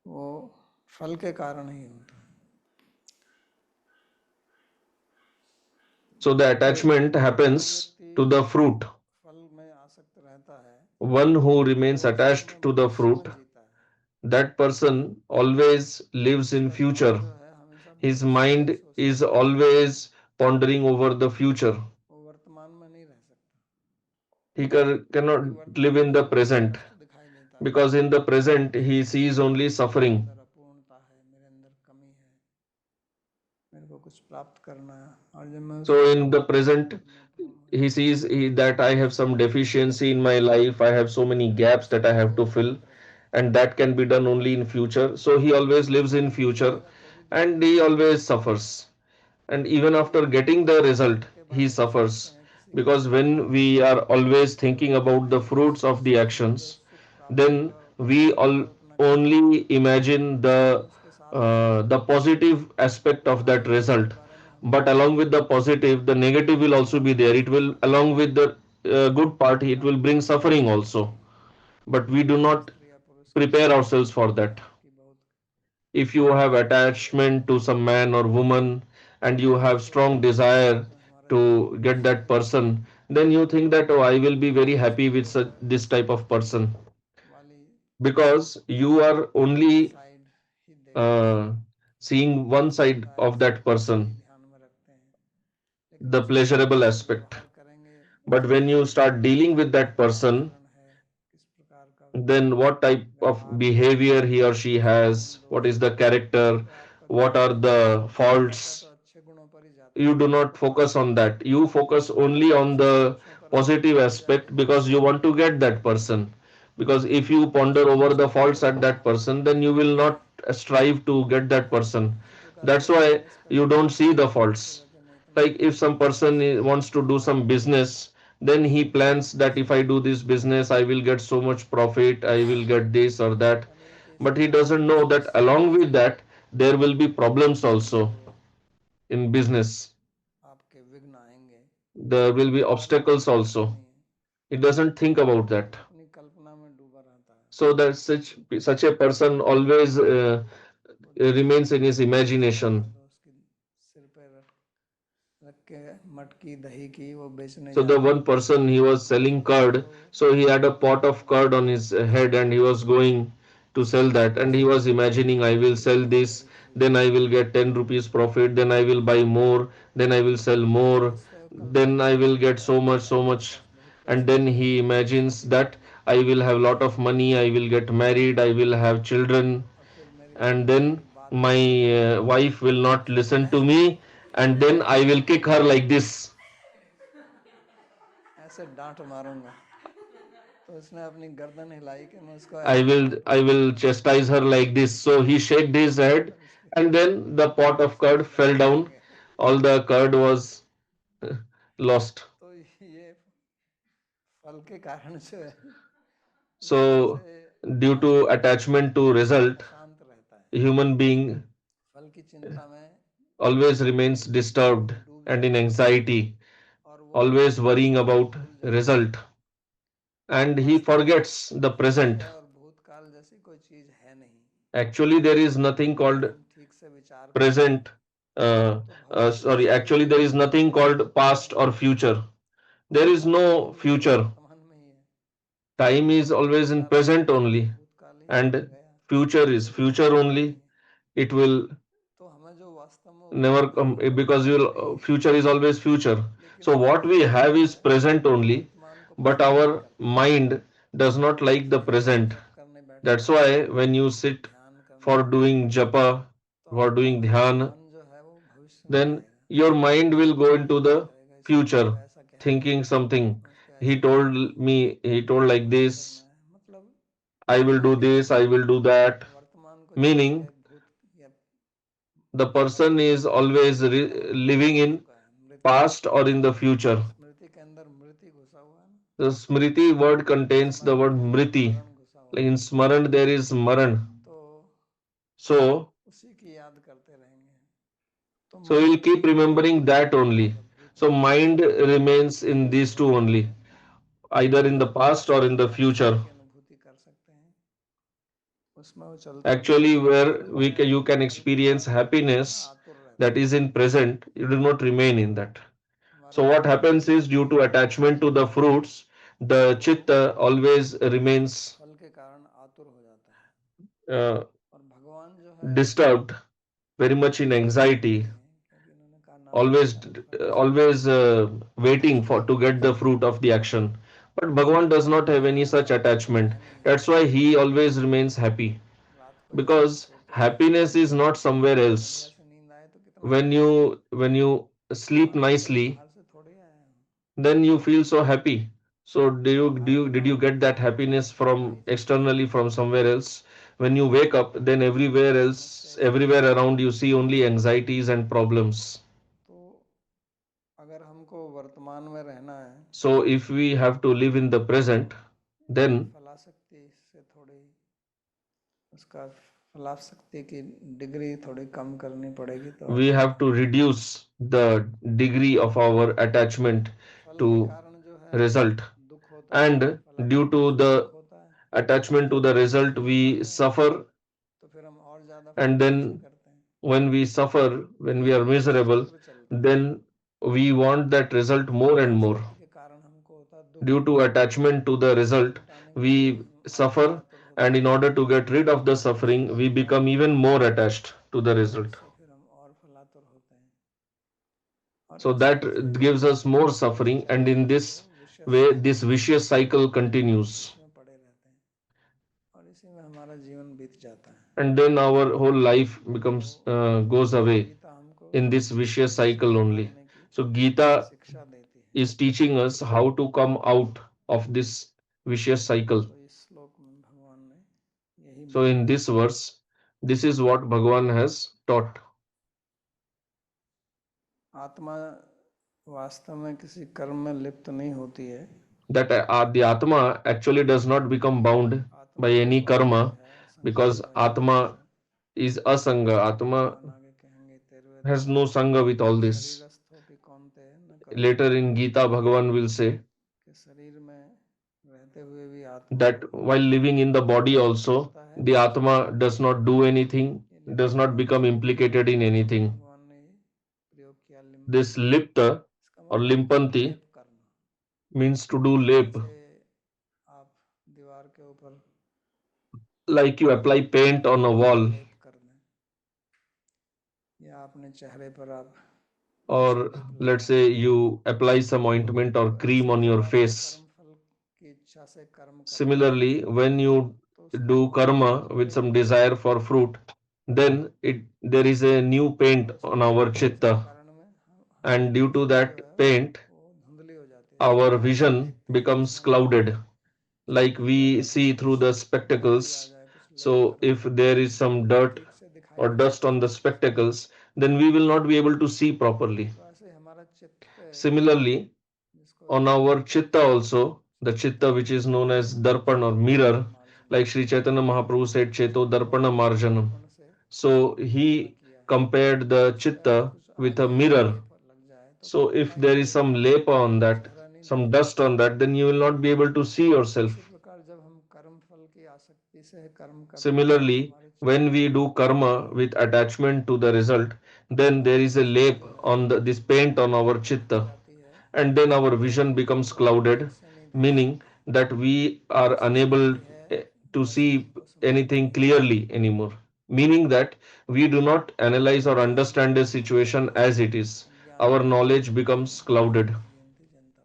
वो फल के कारण ही होता है। So the तो attachment जो happens व्यक्ति to the fruit. फल में आसक्त रहता है One who वो remains वास्तव attached में to the मनुष्य fruit, में जीता है, That person always lives in उसका मन future. जो है हमेशा His भविष्य का ही mind सोचता is है, always pondering over the future. वो वर्तमान में नहीं रह सकता, He क्योंकि cannot live वर्तमान in में the उसको कोई present वस्तु दिखाई देता है। because in the present he sees only मेरे suffering. अंदर अपूर्णता है, मेरे अंदर कमी है, मेरे को कुछ प्राप्त करना है, और जब मैं So उसको in the प्राप्त करता present हूँ तो मैं पूर्ण हो he जाता हूँ। sees that I have some deficiency in my life. I have so many gaps that I इसलिए have वो to fill, अतृप्त रहता है। and that can be done only in future. So he always lives in result mill future जाएगा तो भी दुख and he रहेगा। always suffers. And even क्योंकि after getting the result, फल के he बारे में सोचते suffers हैं, किसी because कार्य के when बारे में we are सोचते हैं, always thinking about the fruits of the उसमें जो actions, सुख प्राप्त then होगा we उसकी all कल्पना करते हैं, only imagine लेकिन उसके साथ में the positive aspect of that हानि के result. बारे में हम But सोचते along हैं, with the positive, the negative will also be there. It will, along with the good part, it will bring suffering also. But we do कि not स्त्री या पुरुष के prepare साथ ourselves में for that. आपकी बहुत If you have attachment to some man or woman and you have strong desire उसमें हमारा जीवन to get that person, then you think that, oh, I will be very happy with this type of person, वाली because you are only side ही देखते हैं, uh, seeing one side सुखदायक of that side को ही person, ध्यान में रखते हैं, लेकिन the उसका जब pleasurable हम aspect. व्यवहार करेंगे, But उसके when you साथ start में dealing with कैसा that उसका person, आचरण है, किस प्रकार का then what type of व्यवहार है, behavior he or she उसमें हम has, what दोष is the character, तो आपका what ध्यान are the जहाँ जाता है तो faults, अच्छे गुणों पर ही जाता you है, do not focus on that. You focus only on उसके the दोषों पर positive अधिक जाते aspect हैं। because you want to get that person. Because if you ponder over the faults at that person, then you will not strive to get that person. किसी प्रकार That's का why business you करते don't हैं see the तो faults. सोचेगा कि मैं इतना Like if some person wants to do some business, then he plans that if I do this business, I will get so much profit, I will get this or that. अनेक But ऐसी he doesn't know that समस्याएं along uh with that, जाएंगी there will be problems also जो in business. आपके विघ्न आएंगे, There will be उसके बारे में वो obstacles सोचता also. नहीं है, He doesn't think about वो that. अपनी कल्पना में डूबा रहता है, So that such a person always वो दूसरों remains को in his बेचता है imagination. तो उसकी सिर पे रख के मटकी दही की वो बेचने So the जाता one है, person he was selling curd, तो so he had a वही pot of curd on his head and he was going to sell that, and he उसके was imagining, I will sell मन में this, दही then I खरीदता will है, get 10 rupees profit, then I will buy more, then I will sell more, इससे then Kalpana I will करता get है so कि much, so मेरे much, पास बहुत and पैसा then आएगा, he मैं imagines शादी that करूंगा, I will have lot of money, I will get married, I will have children, और फिर मेरी and पत्नी मेरी then बात my नहीं मानेगी, wife will not listen to ऐसे me, and then I will kick her like this. ऐसे डांट मारूंगा, तो उसने अपनी गर्दन हिलाई कि मैं उसको I ऐसे will डांटूं I will chastise her like this. So he shook his head, और उसके and then the pot of सारे curd fell पैसे उड़ down. गए। All the curd was lost. तो ये फल के कारण जो है, इससे So due to आदमी attachment to result, अशांत रहता है, human being फल की चिंता में always remains disturbed डूब and in जाता है, anxiety, और वो always worrying वर्तमान को about भूल जाता है, result, और and he वास्तव में forgets the present. भविष्य और भूतकाल जैसी कोई चीज है नहीं। Actually, there is nothing अगर called हम ठीक से विचार करें present. तो भविष्य Sorry, जैसी कोई actually, there is चीज nothing called है ही past नहीं, or future. There is वर्तमान में no ही है, future. वर्तमान में ही है, Time is always in प्रारब्ध present था only, भूतकाल ही and गया, future is भविष्य future है ही only. नहीं। It will तो हमें जो वास्तव में never उपलब्ध है come वो because वर्तमान में ही है, future is always future. लेकिन So what we मनुष्य have जो is है present वो only, वर्तमान को but पसंद नहीं our करता। mind does not like the जब हम present. जप करने That's बैठते हैं, why when you sit ध्यान करने for बैठते doing हैं, japa, तो for आपका doing dhyan, मन जो है वो भविष्य में then जाएगा, your mind will go into चिंतन the करेगा, इस व्यक्ति को future, ऐसा कह दिया, thinking something. मैं उसको He ऐसे बोलूंगा, told me, he told मेरे like को ये करना this, है, मतलब I will do आगे this, I will do that. वर्तमान को छोड़ Meaning, के भूत या the person भविष्य is की तरफ always सोचने वाला मनुष्य living हो in चुका है, मृति। past or in the future. स्मृति के अंदर मृति घुसा हुआ है ना, The Smriti word contains the स्मरण word के अंदर Mriti. मरण घुसा हुआ Like in है, Smaran there is Maran. तो So, उसी की याद करते रहेंगे, तो so मन you'll keep वही remembering that रहता only. रहेगा, So भूतकाल की mind Smriti remains in these two only, either in the और past or in वास्तविक the आप सुख future. की अनुभूति कर सकते हैं, उसमें वो चलते रहता Actually, है, where फल में you can फल के experience बाद में हमेशा happiness आतुर that रहता है, is in present, you do not remain in that. हमारा So what मन happens is due to attachment to the fruits, the वो chitta always remains फल के कारण आतुर हो जाता है, uh, और भगवान जो है disturbed, very much in जानते anxiety, हैं, क्योंकि उन्होंने कहा ना तो always कर्म फल always waiting for to get the fruit of the action. But Bhagavan does not have any such attachment. है नहीं, That's why he always remains happy, रात को जब हम because सोते हैं happiness is not somewhere else. बढ़िया से नींद आए तो कितना when अच्छा you लगता when you है। sleep हम कोई nicely, बाहर से थोड़ी आए हैं, then you feel so happy. So did you get that तो happiness from वही चीज है। externally from somewhere else? When you wake up, then everywhere समस्या else, इसी everywhere में है। around you see only anxieties and problems. तो अगर हमको वर्तमान में रहना है So if we have to live in the present, इसकी then फलाशक्ति से थोड़ी, उसका फलाशक्ति की डिग्री थोड़ी कम करनी पड़ेगी तो we अच्छा have to रहेगा। reduce the degree of our attachment फल के to कारण जो है result, दुख होता है, and due फलाफल to से दुख the होता है, attachment to जब the हम दुखी result हो we जाते हैं suffer. तो फिर हम और ज्यादा फल And की इच्छा then करते हैं, when we suffer, when we are तो miserable, चक्र चलता है। then we want that result तो more and more. फलाशक्ति के कारण हमको होता है दुख, Due to attachment to the दुख result, मिटाने के लिए we हम और suffer, फलातुर होते and in हैं, order to get rid of the suffering, we और become even more attached to the result. उससे फिर हम और फलातुर होते हैं, और So इसी that में फिर gives us more ये suffering, and चलता in है this जो विशेष way, cycle, this vicious cycle continues. इसमें पड़े रहते हैं और इसी में हमारा जीवन बीत जाता है। And then our whole life तो becomes goes away गीता हमको in this vicious इससे cycle only. निकालने की So Gita शिक्षा देती है। is teaching us how to come out of this vicious cycle. तो इस श्लोक में भगवान ने यही So in बताया this verse, this is what Bhagavan has taught, आत्मा वास्तव में किसी कर्म में लिप्त नहीं होती है। that the Atma actually does not become bound by आत्मा any वास्तविक karma, है, असंग because है, Atma निर्दोष है। is asanga. Atma भगवान आगे कहेंगे तेरहवें has अध्याय no में, sanga with all this. शरीरस्थोपि कौन्तेय न Later कर्मण्य in Gita, Bhagavan will say कि शरीर में रहते हुए भी आत्मा that को while living in the body कर्म नहीं also, होता है, the उसका Atma does not do anything, ये does लिप्त not भाव become से implicated in anything. भगवान ने प्रयोग किया This लिम्पंति, lipta इसका or मतलब होता है limpanti लेप करना। means to do lep, जैसे आप दीवार के ऊपर like you apply paint on a रंग का wall, लेप कर दें, या अपने चेहरे पर आप कुछ or लेप let's लगा say दें। you apply some ointment or तो cream ऐसे ही on जब your आप face. कर्म फल की इच्छा से कर्म करते हैं Similarly, when you तो उसका do karma जो with some desire for fruit, then there is a new paint और on उसमें our प्रवेश के chitta, कारण में and हमारी due to दृष्टि जो that है paint, वो धुंधली हो जाती है, our स्पष्ट नहीं vision देखते हैं। becomes जैसे हम clouded, like क्या we करते see हैं, through the कुछ धूल आ spectacles. जाए, कुछ लेप So कर दें if there is some तो dirt ठीक से दिखाई or नहीं dust देता on है। the spectacles, then we will not be able to see properly. तो ऐसे हमारा चित्त, Similarly, जिसको on our chitta also, the chitta which is known as darpan or दर्पण mirror, मार्जन, like Sri Chaitanya Mahaprabhu said, Cheto उसको darpana marjanam. दर्पण से So तुलना he किया है compared कि the उस पे अगर chitta कुछ with a आगे mirror. लेप लग जाए तो So if दिखाई नहीं there is देता, some lepa on that, चेहरा नहीं some दिखाई dust देता। on that, then you will not be able to see इसी yourself. प्रकार जब हम कर्म फल की आसक्ति से कर्म करते हैं तो Similarly, हमारे चित्त when पे we do karma with attachment to the result, then there is a फलाशक्ति lap जो है on this paint on our हो chitta, जाती है, and then our और vision becomes हमको हम ठीक clouded, से नहीं देख meaning सकते। that we are जैसी unable स्थिति है to वैसा see हमको सुनाई anything देती है। clearly anymore. Meaning that we do not analyze or अज्ञान understand the कर्म situation फल as it is. अज्ञान Our कर्म knowledge फल becomes clouded. जयंती जनता।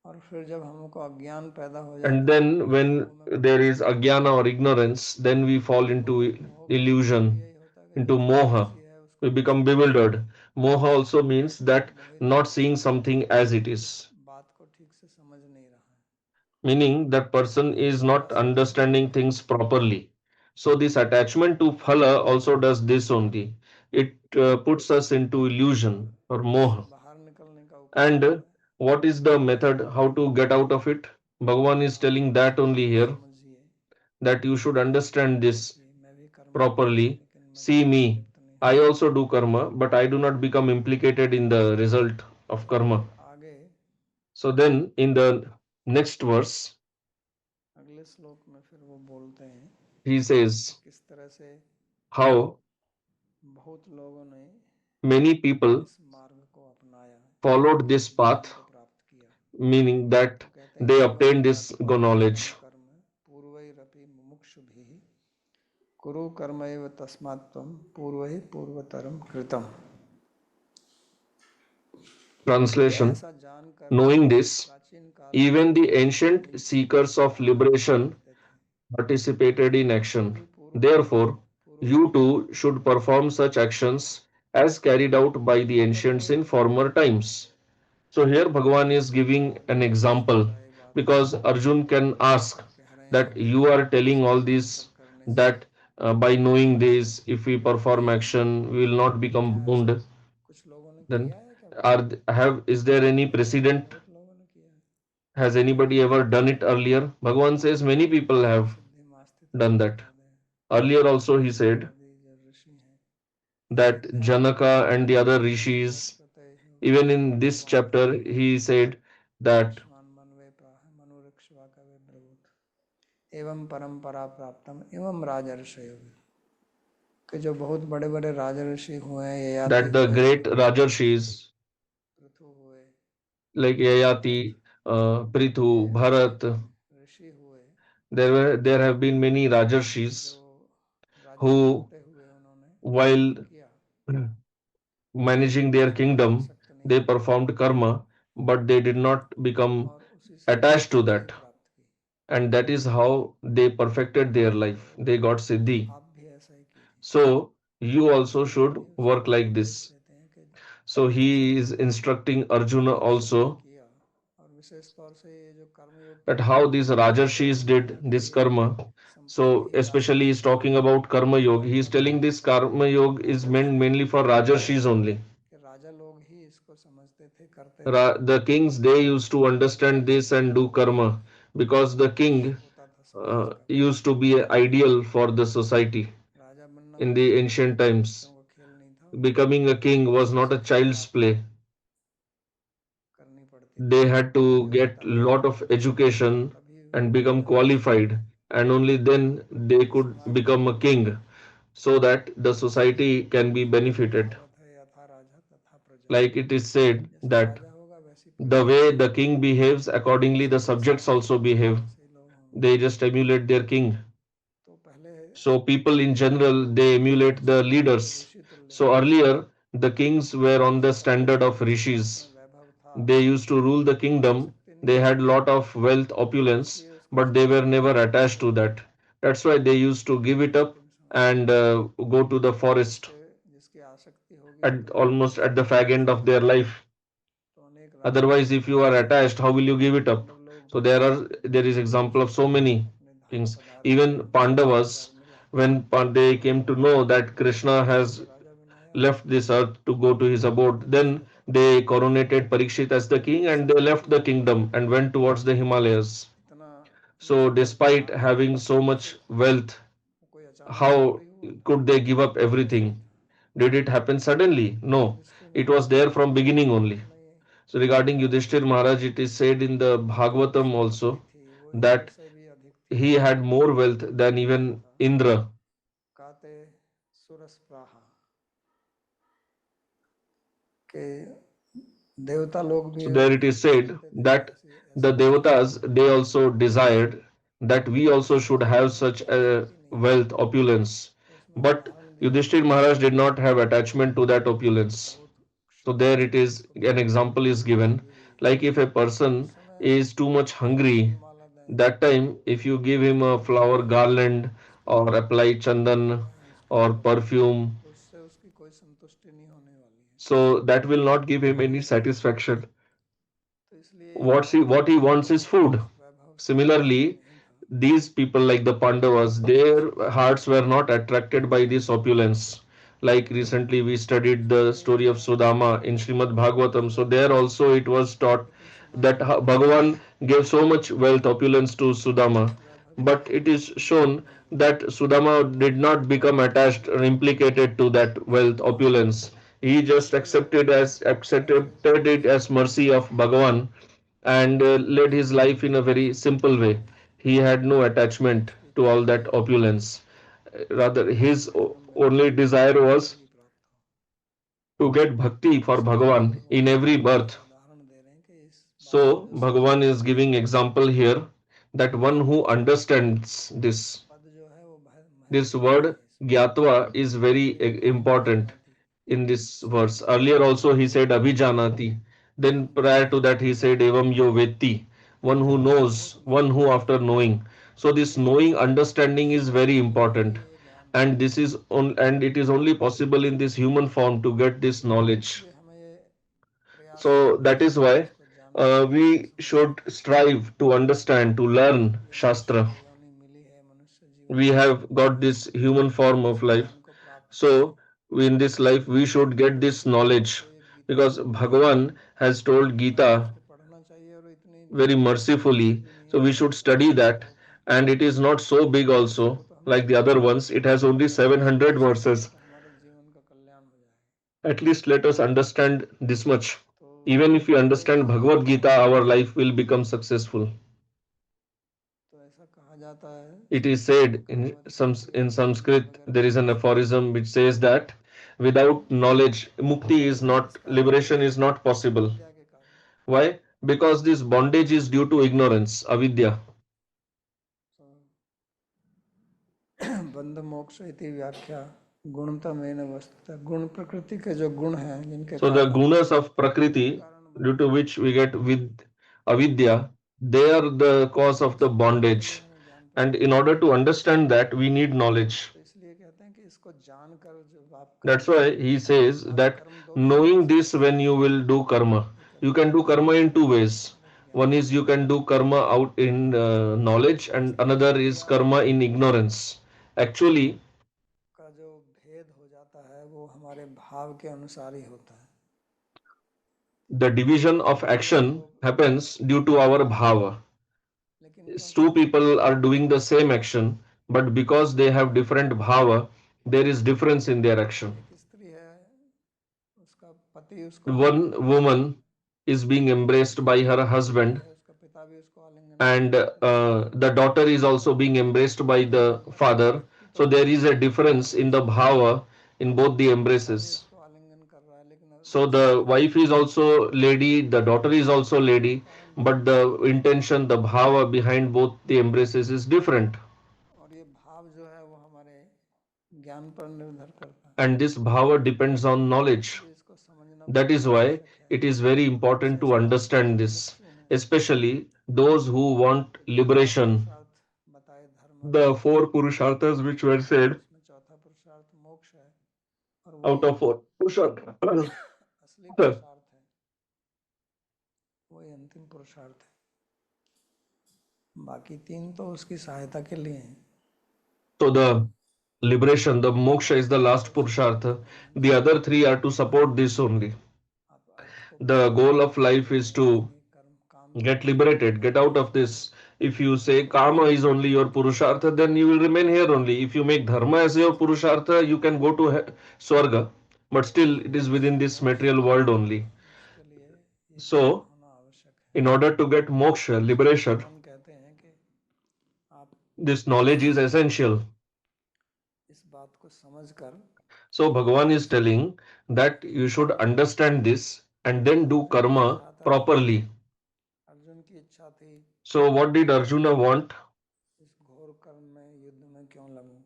और फिर जब हमको अज्ञान पैदा हो And जाता है तो then हम when मोह में पड़ there is जाते हैं। ajnana or ignorance, then we fall into मोह का मतलब भी illusion, यही होता है कि जो into चीज़ moha. जैसी है उसको We वैसी become ही देखना, bewildered. Moha also means that Mohit not होना, seeing something as it इस is, बात को ठीक से समझ नहीं रहा है। meaning that person तो ये is not फलाशक्ति जो understanding है things properly. So this attachment to phala also does this only. It puts us into illusion or इससे moha. बाहर निकलने का उपाय जो And है, what is the method how to get out of it? Bhagavan is आप telling इस that बात only को here, समझिए that you should understand this कि मैं भी कर्म करता हूँ properly. लेकिन मैं See कर्म में me, लिप्त नहीं I होता। also do karma, but I do not become implicated in the result of तो फिर karma. आगे So then, in the next verse, अगले श्लोक में फिर वो बोलते हैं he कि says किस तरह से how बहुत लोगों ने many people इस मार्ग को अपनाया followed और this इस ज्ञान path, को प्राप्त किया। meaning that तो कहते हैं they एवं obtained this ज्ञात्वा कर्म knowledge. कर्म पूर्वैरपि मुमुक्षुभिः कुरु कर्म एव तस्मात् त्वं पूर्वहि पूर्वतरम कृतम। Translation: ऐसा जानकर knowing this, प्राचीन काल में even the Rishi ancient seekers of कहा liberation करते थे, participated in तू action. भी पूर्व Therefore, पूर्व you too should perform such actions as carried out by the यहाँ पर वो ancients in former times. So here Bhagavan is giving an example, ये बात because Arjun can ask कह रहे हैं that you are telling all ये this, सब करने से that by knowing this, if we perform action, we will not become क्या ऐसा bound. कुछ लोगों ने Then किया है क्या भगवान? is there any precedent? बहुत लोगों ने किया है। Has anybody ever done it earlier? Bhagavan says many people have Siddhi मास्तित done that. आदि Earlier also he said आदि जो ऋषि हैं that ध्यान Janaka and the other rishis, वनस्पतये even in this chapter, he said that विश्वान मनवे प्राह मनुरक्षवा कवे ब्रवूत एवं परंपरा प्राप्तम एवं राजर्षयो, कि जो बहुत बड़े बड़े राजर्षि हुए हैं, ययाति the हुए, great Rajarshis पृथु हुए, like भरत, Yayati, Prithu, ये ऐसे Bharat, ऋषि हुए there have been many जो Rajarshis राज्य who, करते हुए उन्होंने while कर्म किया, managing their फल में kingdom, आसक्त नहीं they हुए performed karma, but they did not become और उसी से attached to सिद्धि that. प्राप्त की। And that is how they perfected their life. They got Siddhi. आप भी ऐसा ही कीजिए। So you also Arjun should भी उसको work like उपदेश this. देते हैं कि So जैसे he is instructing Arjuna ऋषियों ने also किया, और विशेष तौर से ये जो कर्मयोग की that बात how है, these तो Rajarshis did यहाँ this की karma. संपूर्ण So ही especially राजनीति he's talking about karma yoga. He is telling this karma yoga is meant mainly for Rajarshis only. कि राजा लोग ही इसको समझते थे, करते थे, The kings, they used to understand this and do karma, because the king होता था समाज का। used to be ideal for the society राजा बनना in कोई the छोटे ancient छोटे times. बच्चों का खेल नहीं था, Becoming a king was not a उसके लिए child's आपको play. करनी पड़ती थी They had to get योग्यता, lot of education तभी and वो become राजा बन qualified, पाते थे। and only then they could समाज में become a king, so that the society can be benefited. कहावत है, यथा राजा तथा प्रजा, Like it is said जैसा that राजा होगा वैसी the प्रजा way होगी, the king behaves, accordingly the जिसके जैसा subjects राजा also होगा behave. वैसे ही लोग होंगे। They just emulate their king. तो पहले So people in Raja general, लोग they जो थे emulate वो the सब leaders. ऋषि तुल्य So होते थे, earlier the kings were on the standard of जिसके पास में rishis. वैभव था, They used to rule the उसकी kingdom. आसक्ति नहीं They थी, had lot of wealth, opulence, इसलिए उसको but they were संपत्ति never में attached आसक्त to नहीं that. थे। That's why they used to give it up लेकिन and go to the forest जिसके जिसकी आसक्ति होगी वो at तो नहीं almost छोड़ेगा। at the fag end of their life. तो अनेक Otherwise, Rajarshi if you are attached, how will you give it up? Pandav लोग So भी there is example of so many अपने धाम things. पधारे, Even Pandavas, अवसर मिला when they came to know that Krishna has को राजा बनाया, left this earth to go to his abode, then they coronated Parikshit as the king and they left the kingdom and went towards the Himalayas. इतना So नीचे तक despite गिरा दिया, having so कैसे? much wealth, वो कोई अचानक से how थोड़ी हुआ था, could they give up process everything? था, Did it happen suddenly? No, Yudhishthir it Maharaj was को there भी from beginning only. नहीं, So regarding Yudhishthir Maharaj, it is said in the जो Bhagavatam संपत्ति also थी वो इंद्र that से भी अधिक थी, he had more wealth than ज्यादा even था। Indra. काते सुरसप्राहा, के देवता लोग भी So there it is said चाहते थे कि that ऐसी the ऐसी वस्तु Devatas, हमें they मिले, also desired that we also जिसकी should have हमें such a आसक्ति नहीं थी। wealth, opulence. तो उसमें But उदाहरण दिया Yudhishthir Maharaj did not have attachment to that opulence. बहुत So क्षुद्र there it वस्तु is, जिसको an तोड़ने में example is भी भूख given. लगी हुई है, Like if a उस person समय is too much hungry, फूलमाला दें, that time if you give him a flower garland पुष्पों or apply से chandan लगाएं उसके or ऊपर, perfume, तो उससे उसकी कोई संतुष्टि नहीं होने वाली है। so that will not give him any satisfaction. तो इसलिए यहाँ What he wants is food. वैभव से आसक्त Similarly, नहीं था, these people like the Pandavas, their इसलिए hearts were not attracted by this opulence. Like recently we studied the इसलिए story of यहाँ Sudama in Śrīmad-Bhāgavatam. So Bhagavad there also it was taught लेकिन that Sudama को Bhagavan gave so much wealth, opulence to Sudama. उस वैभव की But it is shown नहीं हुई, that Sudama did not become attached or implicated to that wealth, opulence. He just इसलिए accepted ऐसे it as mercy of Bhagavan and led his life in a very simple way. He had no attachment उसकी to all इच्छा that नहीं थी opulence. Rather, कि his इस जन्म में only desire was भक्ति प्राप्त हो। to get bhakti तो for इसलिए यहाँ Bhagavan in भगवान every birth. उदाहरण दे रहे हैं कि इस बात को So, जो Bhagavan समझता is है, giving example here that one who understands this, पद जो है वो This word gyatva is very important in this verse. Earlier also he said abhijanati. Then prior to that he said evam yo vetti. One who knows, one who after knowing. So this knowing understanding is very important. And this is on, and it is only possible in this human form to get this knowledge. इसलिए हमें ये प्रयास So करना that is चाहिए कि why इसको जानने की we कोशिश करें should strive to understand, to learn ये मनुष्य Shastra. की योनि मिली है मनुष्य जीवन We मिला है have got this human form इस of life. ज्ञान को प्राप्त करें So in this life we should get this knowledge तो ये गीता because जो है Bhagavan has told हमें Gita इसको पढ़ना चाहिए और इतनी very बड़ी mercifully. भी नहीं So है we कि should इसको study पढ़ना that. बहुत And it is not so big इसको also तो हमें like the other ones. It has only अगर हम इसको 700 समझेंगे verses. तो हमारे जीवन का कल्याण हो जाएगा At least let us understand this much. तो Even if we ये understand कहा Bhagavad जाता Gita, है our life will become successful. तो ऐसा कहा जाता है It is said Bhagavad Gita in Gita Sanskrit वगैरह there में is an भी इसको कहा aphorism which जाता है says that without knowledge mukti is not, इसका मूल liberation is not possible. अविद्या के कारण Why? Because this bondage is due to ignorance, avidya. तो बंध मोक्ष इति व्याख्या गुणतमेन वस्तुतः गुण प्रकृति के जो गुण हैं जिनके So the कारण gunas of वही prakriti कारण due बनते to हैं which we get with avidya, they are the cause of the इसको जानने के लिए bondage. हमें ज्ञान And प्राप्त in करना order to चाहिए understand that we need knowledge. तो इसलिए कहते हैं कि इसको जानकर जब आप That's करोगे why he says आप that कर्म दो तरह से knowing कर this when सकते you हैं will do karma. एक है You can do ज्ञान karma in two ways. और एक One ज्ञान is you can do karma out in knowledge, and इसमें another is अविद्या karma in ignorance. Actually, का जो भेद हो जाता है वो हमारे भाव के अनुसार ही होता है the division of दो action लोग happens due to our bhava. लेकिन Two क्योंकि people are doing the same action, but because they have different bhava, there is difference in their action. एक स्त्री है उसका पति उसको One आलिंगन करता है woman is being embraced by her बेटी husband, है उसका पिता भी उसको आलिंगन and करता है the daughter is also being embraced by the father. So there is a difference in the bhava in both the पिता भी embraces. उसको आलिंगन कर रहा है लेकिन So उसका the wife is also lady, the daughter is also lady, कारण but भिन्न the intention, the bhava behind both the embraces is different. और ये भाव जो है वो हमारे ज्ञान पर निर्भर करता है And this bhava depends on knowledge. इसलिए इसको समझना That बहुत is why आवश्यक है it is very important to विशेषतः जो understand this, मुमुक्षु हैं especially those who want तो जो चार liberation. पुरुषार्थ बताए धर्म अर्थ The काम four purusharthas which were said उसमें चौथा पुरुषार्थ मोक्ष है और out वही of four purusharthas. असली पुरुषार्थ है वही अंतिम पुरुषार्थ है बाकी तीन तो उसकी सहायता के लिए हैं So the liberation, the moksha is the last purushartha. The other three are to support this only. आप अर्थ को The प्राप्त goal करने of के लिए life is कर्म to करेंगे कर्म काम get करेंगे liberated, get out of this. If you say karma is only your purushartha, then you will remain here only. If you make dharma as your purushartha, you can go to swarga, but still it is within this मोक्ष material world only. उसके लिए ये ज्ञान So, होना आवश्यक है in order to get moksha, इसलिए liberation, भगवान कहते हैं कि आप this knowledge is essential. इस बात को समझकर So, Bhagavan is telling that you should understand this and then do Arjun क्या karma चाहता था properly. अर्जुन की इच्छा थी So, what did कि मैं Arjuna want? इस घोर कर्म में युद्ध में क्यों लगूं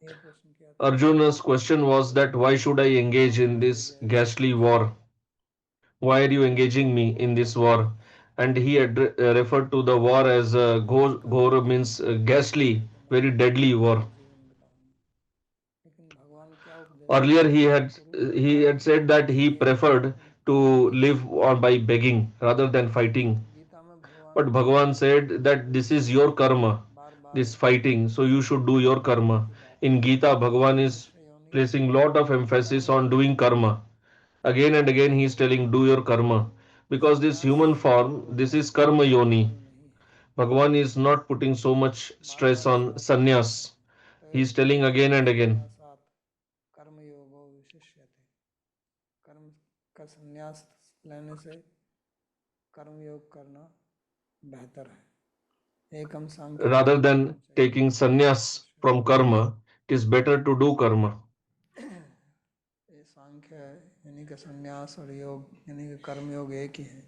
ये प्रश्न किया था Arjuna's question was that why should I engage in this मुझे ऐसा ghastly क्यों war? Why are you engaging me in this war? And he had referred to the war as Ghor means ghastly, कि मैं very deadly war. सुखमय जीवन बिताऊंगा लेकिन भगवान क्या उपदेश Earlier देते हैं कुरु he had said that he preferred to live by begging rather than fighting. Gita में भगवान But Bhagavan said that this is your karma, bar bar this fighting, so you should do your karma. की बात In करते Gita, हैं कि Bhagavan is मनुष्य योनि placing lot of emphasis कर्म on doing karma. Again and again he is telling do your karma. Because this संन्यास human लेना form, कोई this is बहुत karma बड़ा yoni. फल नहीं है Bhagavan is not putting so much bar stress बार इस on बात को कहते sannyas. हैं He ते is telling again and again. संन्यासात कर्म योगो विशिष्यते कर्म का संन्यास लेने से कर्म योग करना बेहतर है एकम सांख्य Rather योगम than परिचय taking sannyas from karma, it is better to do karma. ये सांख्य यानी कि संन्यास और योग यानी कि कर्म योग एक ही है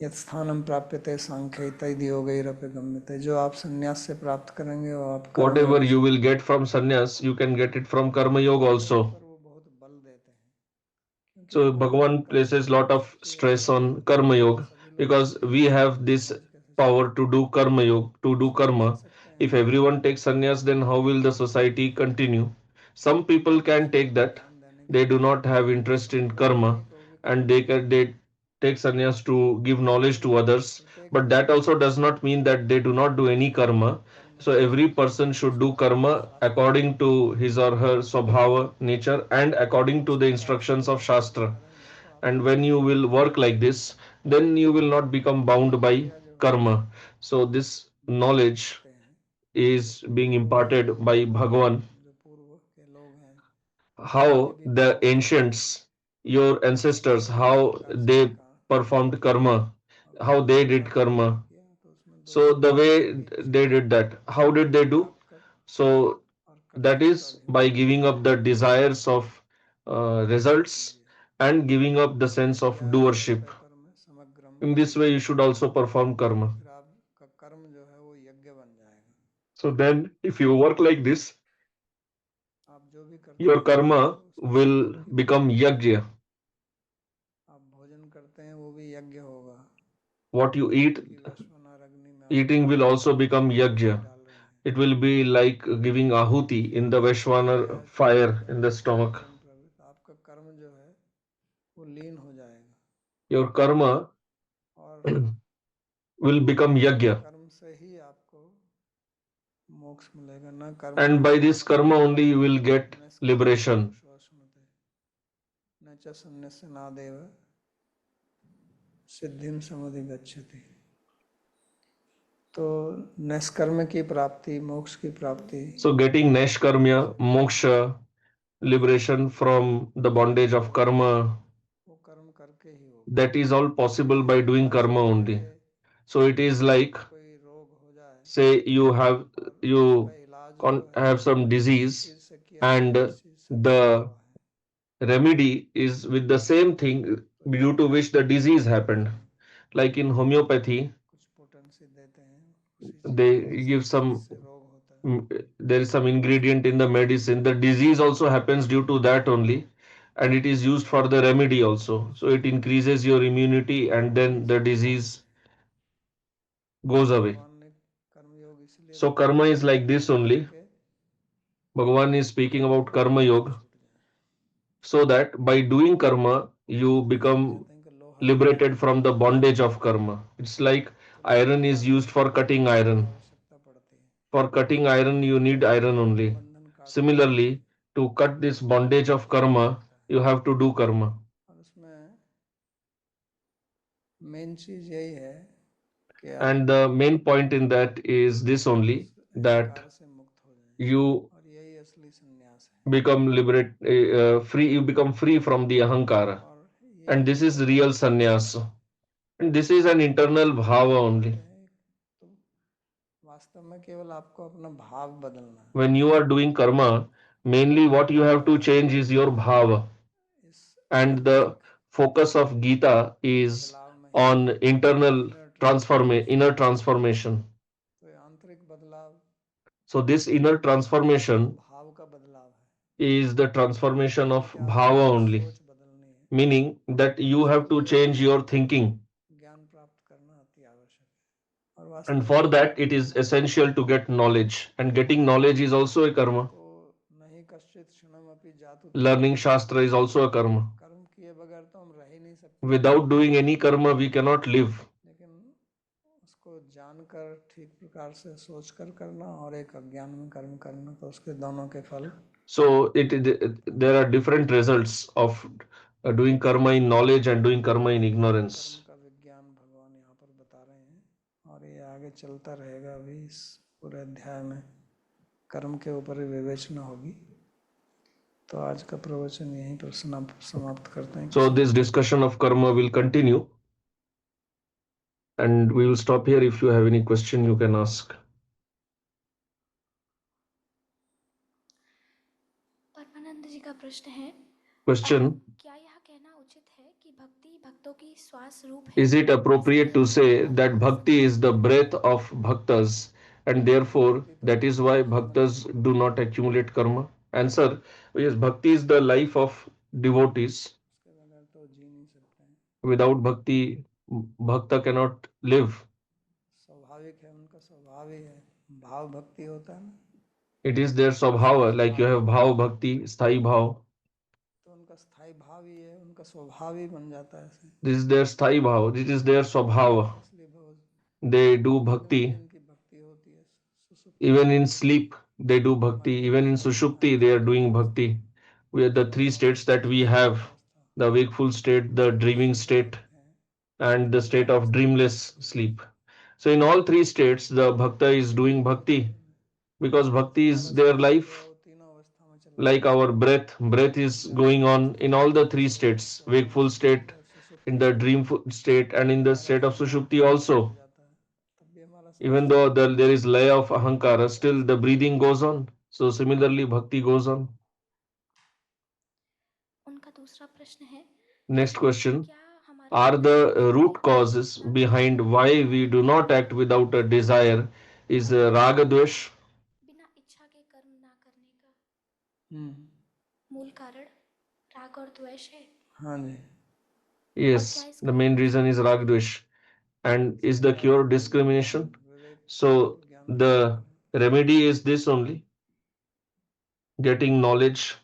यत् स्थानं प्राप्यते सांख्य तद योगैरपि गम्यते। जो आप संन्यास से प्राप्त करेंगे वो आप कर्म Whatever योग you से, will get from sannyas, you can get it from karma yoga also. पर वो बहुत बल देते हैं, क्योंकि So हमारे Bhagavan अंदर places lot of शक्ति stress ऐसी है on karma yoga सभी लोग because इसलिए we इसको have this समझ कैसे power चलते to do karma yoga, to do हैं। आप karma. देख सकते हैं If everyone takes sannyas, then how will the society continue? Some people can उसके take ऊपर that. ध्यान देने के They do लिए not have interest in केवल karma, इन्हीं को भी and कर्म करना है। they take sannyas to give knowledge to others. प्रत्येक But that व्यक्ति also does not mean that they do not do any karma. कर्म So कैसे every करना person है should do उसका karma शास्त्र में according to his or her swabhava nature and according इस to the प्रकार से instructions यदि of आप कर्म shastra. करेंगे तो And आपको when you will work like this, then you will not become bound by यज्ञ जो है karma. So this विधिवत knowledge करते हैं। is जैसे being पूर्व imparted by Bhagavan, जो पूर्व के लोग हैं ये how भी the कर्म करते हैं, ancients, your ancestors, वो इस how प्रकार से they performed karma, और how पूर्व they के did राजा ने karma. भी किया, तो उसमें दो So the प्रकार way की होगी, they did that, how did they do? प्राप्त कर So और that कर्तव्य का is भी by होगा। giving up the desires of ध्यान results कीजिए and giving up the sense of या doership. सर्वत्र कर्म समग्रम In this way, you should also Kartavyam, perform karma. फिर आपका कर्म जो है वो यज्ञ बन जाएगा। So then, if you work like this, आप जो भी करते your हैं karma वो उसका will सामग्री बन become जाएगा। yajna. आप भोजन करते हैं वो भी यज्ञ होगा, What you eat, क्योंकि वैश्वानर अग्नि में आप eating will also become आहुति yajna. डाल रहे हैं। It will be like giving ahuti in the Vaishwanar यज्ञ fire in the कर्म stomach. समग्रम प्रवृत्त, आपका कर्म जो है वो लीन हो जाएगा Your karma और will become yajna. कर्म से ही आपको मोक्ष मिलेगा। न कर्म And by this karma only you will get निष्कर्म्य liberation. पुरुषोऽश्नुते न च सन्न्यस्यनादेव सिद्धिं समुधिगच्छति। तो निष्कर्म की प्राप्ति, मोक्ष की प्राप्ति, So getting neshkarmya, moksha, liberation from the bondage of karma, वो कर्म करके ही होगी। that is all possible इस by doing प्रकार से karma only. जैसे So it is like, आपको कोई रोग हो जाए say you और उसका you इलाज जो है have some जिस disease चीज से किया जाए and जिस चीज से बना the हुआ है, remedy is with the same thing तो due to which the disease happened. Like in homeopathy, कुछ पोटेंसी देते हैं उसी चीज they को जिस give चीज some से रोग होता है। there is some ingredient in the medicine. The disease also happens due to that only, and it is used for the remedy also. So it increases your immunity, and कर्म भी then the इसी प्रकार disease से goes away. भगवान ने कर्मयोग इसलिए So बताया karma कि is like कर्म this only. करके Bhagavan is speaking about आपके karma बंधन yoga, छूट जाए। so that by doing karma you जैसे become कहते हैं कि लोहा liberated काटने के from the लिए bondage of karma. It's like तो लोहा iron is used काटने के for लिए cutting लोहे की iron. आवश्यकता पड़ती है। For cutting iron, you need वैसे ही iron कर्म only. बंधन काटने के लिए Similarly, to cut this bondage of यज्ञ की karma, आवश्यकता है। you have to do karma. और उसमें मेन चीज यही है कि आप And the main point in that is this only, इस that अहंकार से मुक्त हो जाएं, you और यही असली संन्यास है। free, you become free from the ahankara. और And यही this is कर्म real योग का sannyas. मतलब है। And this is an internal bhava कर्म only. करते हैं तो वास्तव में केवल आपको अपना भाव बदलना है। When you are doing karma, mainly what you have to change is your bhava. इस And the आंतरिक focus of Gita is बदलाव में ही on internal inner transformation, inner transformation. तो ये आंतरिक बदलाव So this inner वो transformation भाव का बदलाव है, is the transformation यानी of कि आपको bhava अपनी only, सोच बदलनी है meaning that और you उसके have to लिए change your thinking. ज्ञान प्राप्त करना अति आवश्यक है। और And वास्तव for में that, it is हमारे essential to get knowledge. And getting knowledge is also a karma. तो नहीं कश्चित क्षणमपि जातु Learning तपस्वी, Shastra is also a karma. कर्म किए बगैर तो हम रह ही नहीं सकते, Without doing any karma, we cannot live. लेकिन उसको जानकर ठीक प्रकार से सोचकर करना और एक अज्ञान में कर्म करना, तो उसके दोनों के फल So there are different results of doing karma in knowledge and doing karma in कर्म ignorance. का विज्ञान भगवान यहाँ पर बता रहे हैं और ये आगे चलता रहेगा अभी इस पूरे अध्याय में कर्म के ऊपर ही विवेचना होगी। तो आज का प्रवचन यहीं पर समाप्त करते हैं। So this discussion of karma will continue, and we will stop here. If you have any question, you can ask. परमानंद जी का प्रश्न है, Question: क्या यह कहना उचित है कि भक्ति भक्तों Is it appropriate to say that bhakti is the breath of bhaktas and therefore that is why bhaktas do not accumulate karma? Answer: yes, bhakti is the life of devotees. उसके बगैर तो जी नहीं सकते हैं, Without bhakti, bhakta cannot live. स्वाभाविक है, उनका स्वभाव ही है, भाव भक्ति होता है ना, It is their स्वभाव, like you have bhav bhakti, sthai bhav. तो उनका स्थायी भाव ही है, उनका स्वभाव ही बन जाता है ऐसे, This is their sthai bhav. This is their swabhava. इसलिए वो They do नींद में भी bhakti. उनकी भक्ति होती है, सुसुप्ति Even in sleep, they do bhakti. Even in sushupti, they are doing bhakti. We are the three states that we have: the wakeful state, the dreaming state, and the state of dreamless sleep. So in all three states, the bhakta is doing bhakti because bhakti is their life. तीनों अवस्था में चल Like our breath is going on in all the three states: wakeful state, in the dreamful state, and in the state of sushupti also. जाता है, तब भी हमारा Even though there is laya of ahankara, still the breathing goes on. So similarly, bhakti goes on. Next question: are the root causes behind why we do not act without a desire is raga dvesh? हाँ जी, Yes, the main reason is raga dvesh. And is the cure discrimination? So the remedy is this only: getting knowledge.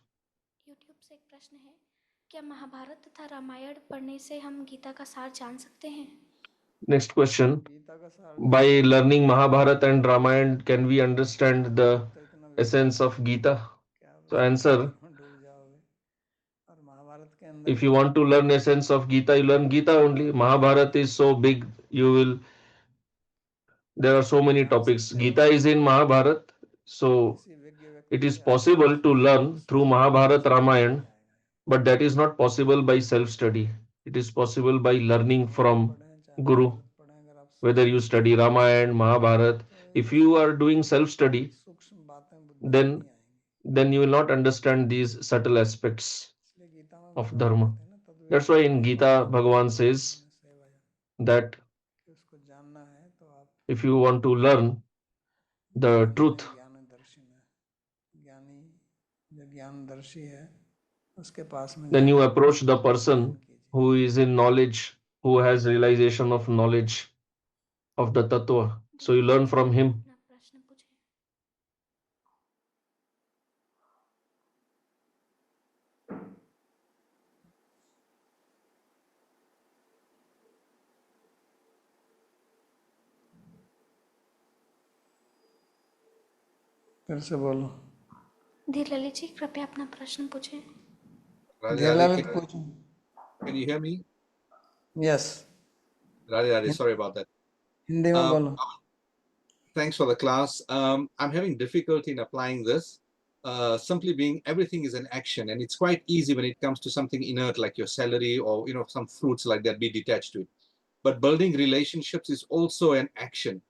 Next question: Gita का सार by learning Mahabharata and Ramayana, can we understand the तो इतना essence of Gita? क्या आप So answer: उसमें डूब जाओगे, और महाभारत के अंदर if you want to learn essence of Gita, you learn Gita only. Mahabharata is so big, there are so many topics. Gita is in Mahabharata, so किसी विज्ञ it व्यक्ति is से आप possible to learn through Mahabharata, Ramayana, आएगा, but that is not possible by self-study. It is possible by learning from पढ़ें चाहे Guru. Mahabharat पढ़ें, अगर आप Whether you study Ramayana, Mahabharata, if you are doing self-study, सूक्ष्म बातें बुद्धि में then नहीं आएंगी, then you will not understand these subtle aspects इसलिए गीता में of भगवान Dharma. कहते हैं ना, That's why in Gita, Bhagavan says सेवाया, that कि उसको जानना है तो आप if you want to learn the truth, ज्ञानदर्शी है, ज्ञानी जो ज्ञानदर्शी है उसके पास में then you जाइए, approach the person अध्ययन कीजिए, who is in knowledge, who has realization of knowledge of the Tattva. So you learn from him. फिर से बोलो, धीरलाल जी कृपया अपना प्रश्न पूछें। धीरलाल पूछो। Can you hear me? Yes, Radhe, sorry about that. Hindi में बोलो। Thanks for the class. I'm having difficulty in applying this. Simply being everything is an action, and it's quite easy when it comes to something inert like your celery or some fruits like that, be detached to it. But building relationships is also an action,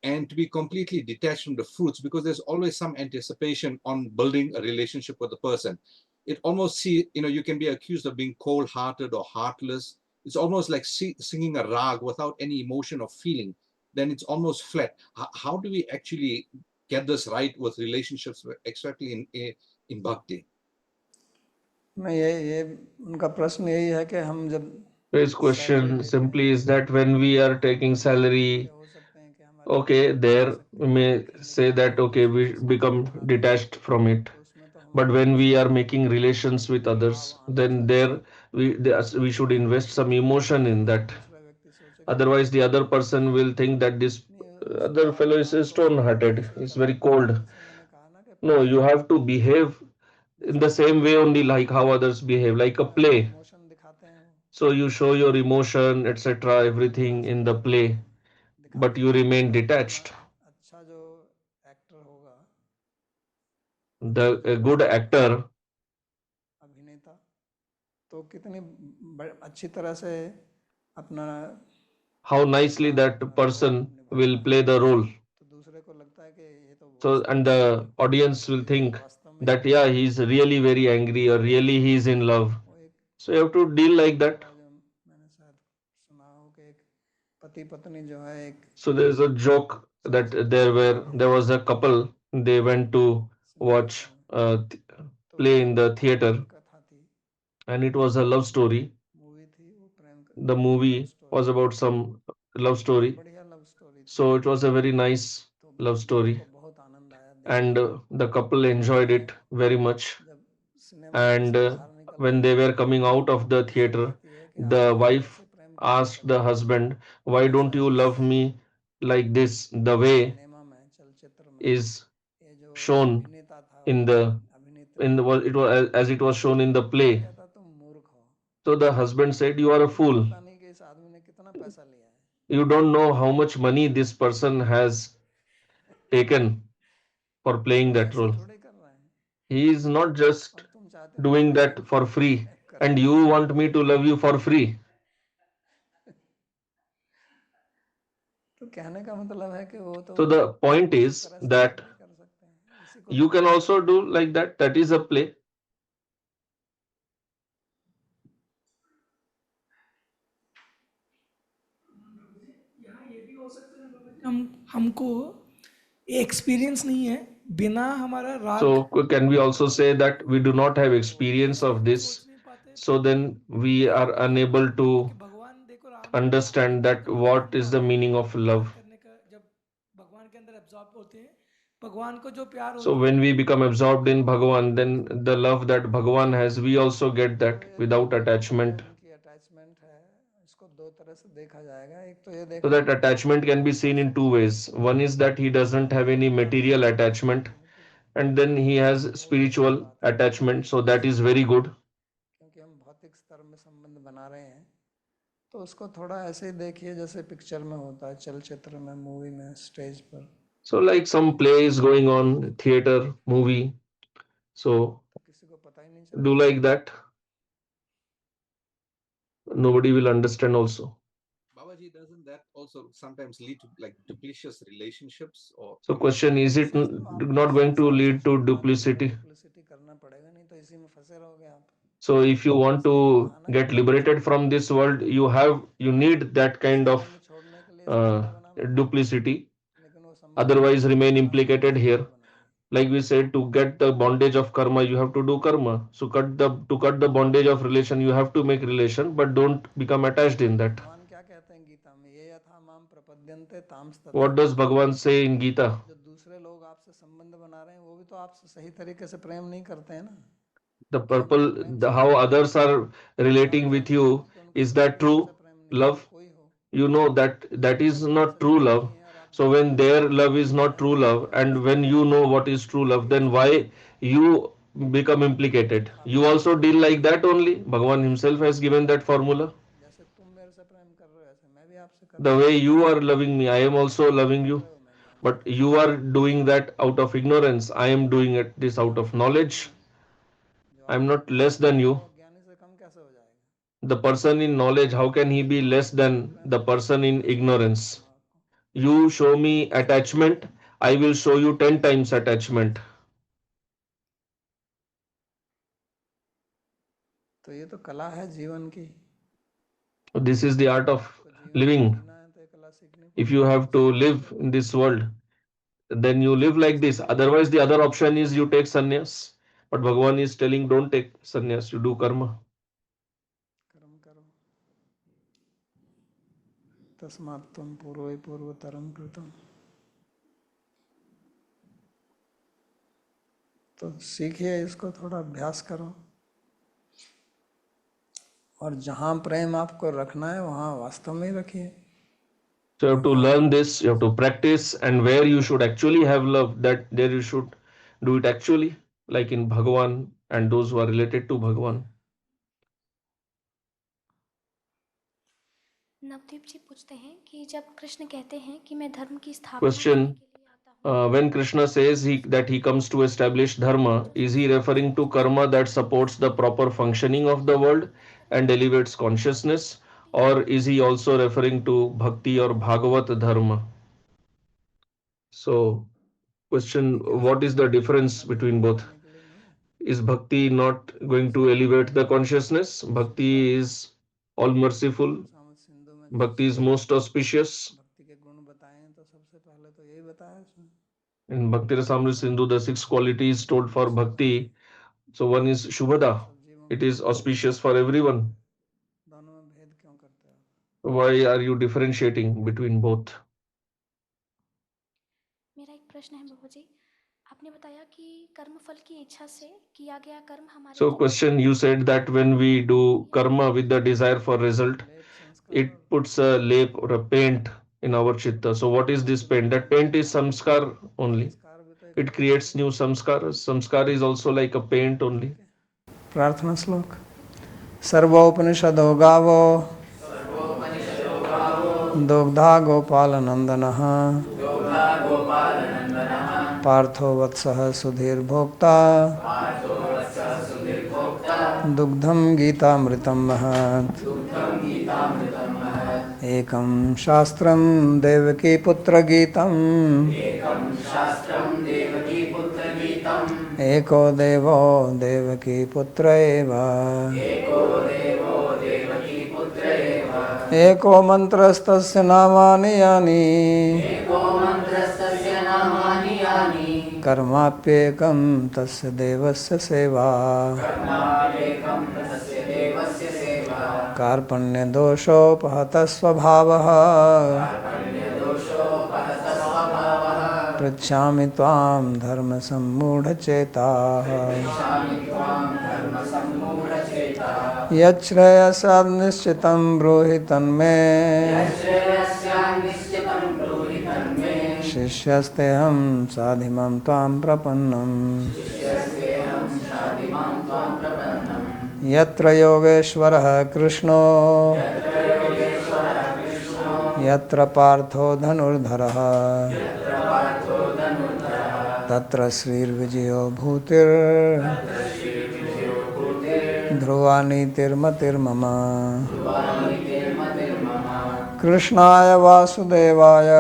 and to be completely detached from the fruits, because there's always some anticipation on building a relationship with the person. It almost you can be accused of being cold-hearted or heartless. It's almost like singing a rag without any emotion or feeling. Then it's almost flat. How do we actually get this right with relationships, exactly in bhakti? नहीं, ये उनका प्रश्न यही है कि हम जब His question simply is that when we are taking salary, okay, there we may say that okay, we become detached from it. But when we are making relations with others, then there we should invest some emotion in that. Otherwise, the other person will think that this other fellow is stone-hearted, is very cold. No, you have to behave in the same way only like how others behave, like a play. So you show your emotion, etc., everything in the play, but you remain detached. अच्छा जो actor होगा, A good actor, अभिनेता, तो कितनी अच्छी तरह से अपना how nicely that person will play the role. तो दूसरे को लगता है कि ये तो So, and the audience will think that, yeah, he's really very angry or really he's in love. वो एक So, you have to deal like that. जो मैंने शायद So there is a joke that there was a couple. They went to watch a play in the theater, and it was a love story. The movie was about some love story. So it was a very nice love story, and the couple enjoyed it very much. And when they were coming out of the theater, the wife asked the husband, "Why don't you love me like this, the way is shown in the it was as it was shown in the play?" So the husband said, "You are a fool. You don't know how much money this person has taken for playing that role. He is not just doing that for free, and you want me to love you for free." So the point is that you can also do like that. That is a play. हमको experience नहीं है बिना हमारा राग So can we also say that we do not have experience of this? So then we are unable to भगवान देखो Ram understand that what is the meaning of love. करने का जब भगवान के अंदर एब्जॉर्ब होते हैं भगवान को जो प्यार So होता when we become absorbed in Bhagavan, then the love that Bhagavan has, we also get that without attachment. So that attachment can be seen in two ways. One is that he doesn't have any material attachment, and then he has spiritual attachment. So that is very good. क्योंकि हम भौतिक स्तर में संबंध बना रहे हैं तो उसको थोड़ा ऐसे ही देखिए जैसे पिक्चर में होता है, चलचित्र में, मूवी में, स्टेज पर। So like some play is going on, theater, movie. So किसी को पता ही नहीं चलता। do like that. Nobody will understand also. Babaji, doesn't that also sometimes lead to like duplicitous relationships? Or So question, is it not going to lead to duplicity? करना पड़ेगा, नहीं तो इसी में फंसे रहोगे आप। So if you want to get liberated from this world, you need that kind of duplicity. Otherwise remain implicated here. Like we said, to get the bondage of karma, you have to do karma. So to cut the bondage of relation, you have to make relation, but don't become attached in that. भगवान क्या कहते हैं गीता में, ये यथा माम प्रपद्यन्ते तामस्तथा। What does Bhagavan say in Gita? जो दूसरे लोग आपसे संबंध बना रहे हैं वो भी तो आपसे सही तरीके से प्रेम नहीं करते हैं ना। How others are relating with you, is that true love? You know that is not true love. So when their love is not true love, and when you know what is true love, then why you become implicated? You also deal like that only. Bhagavan himself has given that formula. जैसे तुम मेरे से प्रेम कर रहे हो ऐसे मैं भी आपसे कर The way you are loving me, I am also loving you. But you are doing that out of ignorance. I am doing this out of knowledge. I am not less than you. ज्ञानी से कम कैसे हो जाएगा? The person in knowledge, how can he be less than the person in ignorance? You show me attachment, I will show you 10 times attachment. तो ये तो कला है जीवन की। This is the art of living. If you have to live in this world, then you live like this. Otherwise, the other option is you take sannyas. But Bhagavan is telling, don't take sannyas, you do karma. कर्म करो। तस्मात् त्वं पूर्वै पूर्वतरं कृतं। तो सीखिए इसको, थोड़ा अभ्यास करो और जहाँ प्रेम आपको रखना है वहाँ वास्तव में रखिए। So you have to learn this, you have to practice, and where you should actually have love, that there you should do it actually, like in Bhagavan and those who are related to Bhagavan. Navdeep जी पूछते हैं कि जब कृष्ण कहते हैं कि मैं धर्म की स्थापना Question, करने के लिए आता हूँ, when Krishna says that he comes to establish dharma, is he referring to karma that supports the proper functioning of the world and elevates consciousness, or is he also referring to bhakti or bhagavat dharma? So, question, what is the difference between both? Is bhakti not going to elevate the consciousness? Bhakti is all merciful. Bhakti is most auspicious. भक्ति के गुण बताए हैं तो सबसे पहले तो यही बताया उसमें। In Bhakti Rasamrita Sindhu, the 6 qualities told for Bhakti. So one is Shubhada. It is auspicious for everyone. दोनों में भेद क्यों करते हो? Why are you differentiating between both? मेरा एक प्रश्न है बाबू जी, आपने बताया कि कर्म फल की इच्छा से किया गया कर्म हमारे So जीवन question, you said that when we do karma with the desire for result, it puts a lap or a paint in our chitta. So what is this paint? That paint is samskar only. It creates new samskaras. Samskar is also like a paint only. प्रार्थना श्लोक। सर्वोपनिषदो गावो दुग्धा गोपालनंदनः पार्थो वत्सः सुधीर्भोक्ता दुग्धं गीतामृतं महत्। एकं शास्त्रं देवकी पुत्र गीतम् एको देवो देवकी पुत्र एव एको मंत्रस्तस्य नामानि यानि कर्माप्येकं तस्य देवस्य सेवा। कार्पण्यदोषोपहतः स्वभावः पृच्छामि त्वां धर्मसम्मूढचेताः। यच्छ्रेयस्यान्निश्चितं ब्रूहि तन्मे शिष्यस्तेऽहं साधिमां त्वां प्रपन्नम्। यत्र योगेश्वरः कृष्णो यत्र पार्थो धनुर्धरः तत्र श्रीर्विजयो भूतिर् ध्रुवा नीतिर्मतिर्मम। कृष्णाय वासुदेवाय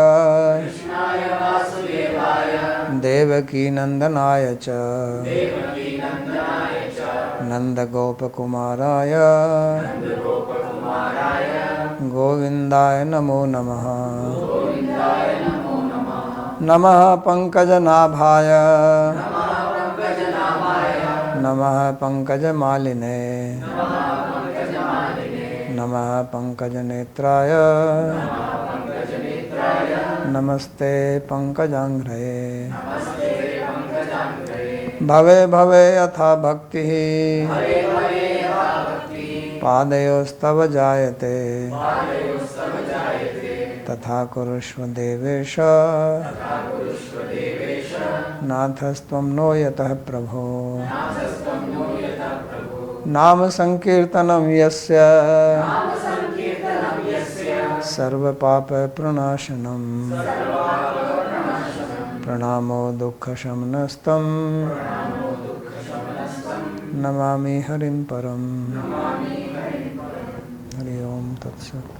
देवकीनन्दनाय च नन्दगोपकुमाराय गोविन्दाय नमो नमः। नमः पंकजनाभाय नमः पंकजमालिने नमः पंकजनेत्राय नमस्ते पंकजांघ्रये। भवे भवे यथा भक्तिः पादयोस्तव जायते तथा कुरुष्व देवेश नाथस्त्वं नो यतः प्रभो। नाम संकीर्तनं यस्य सर्वपाप प्रणाशनं प्रणामो दुःखशमनस्तं नमामि हरिं परम्। हरि ओम तत्सत्।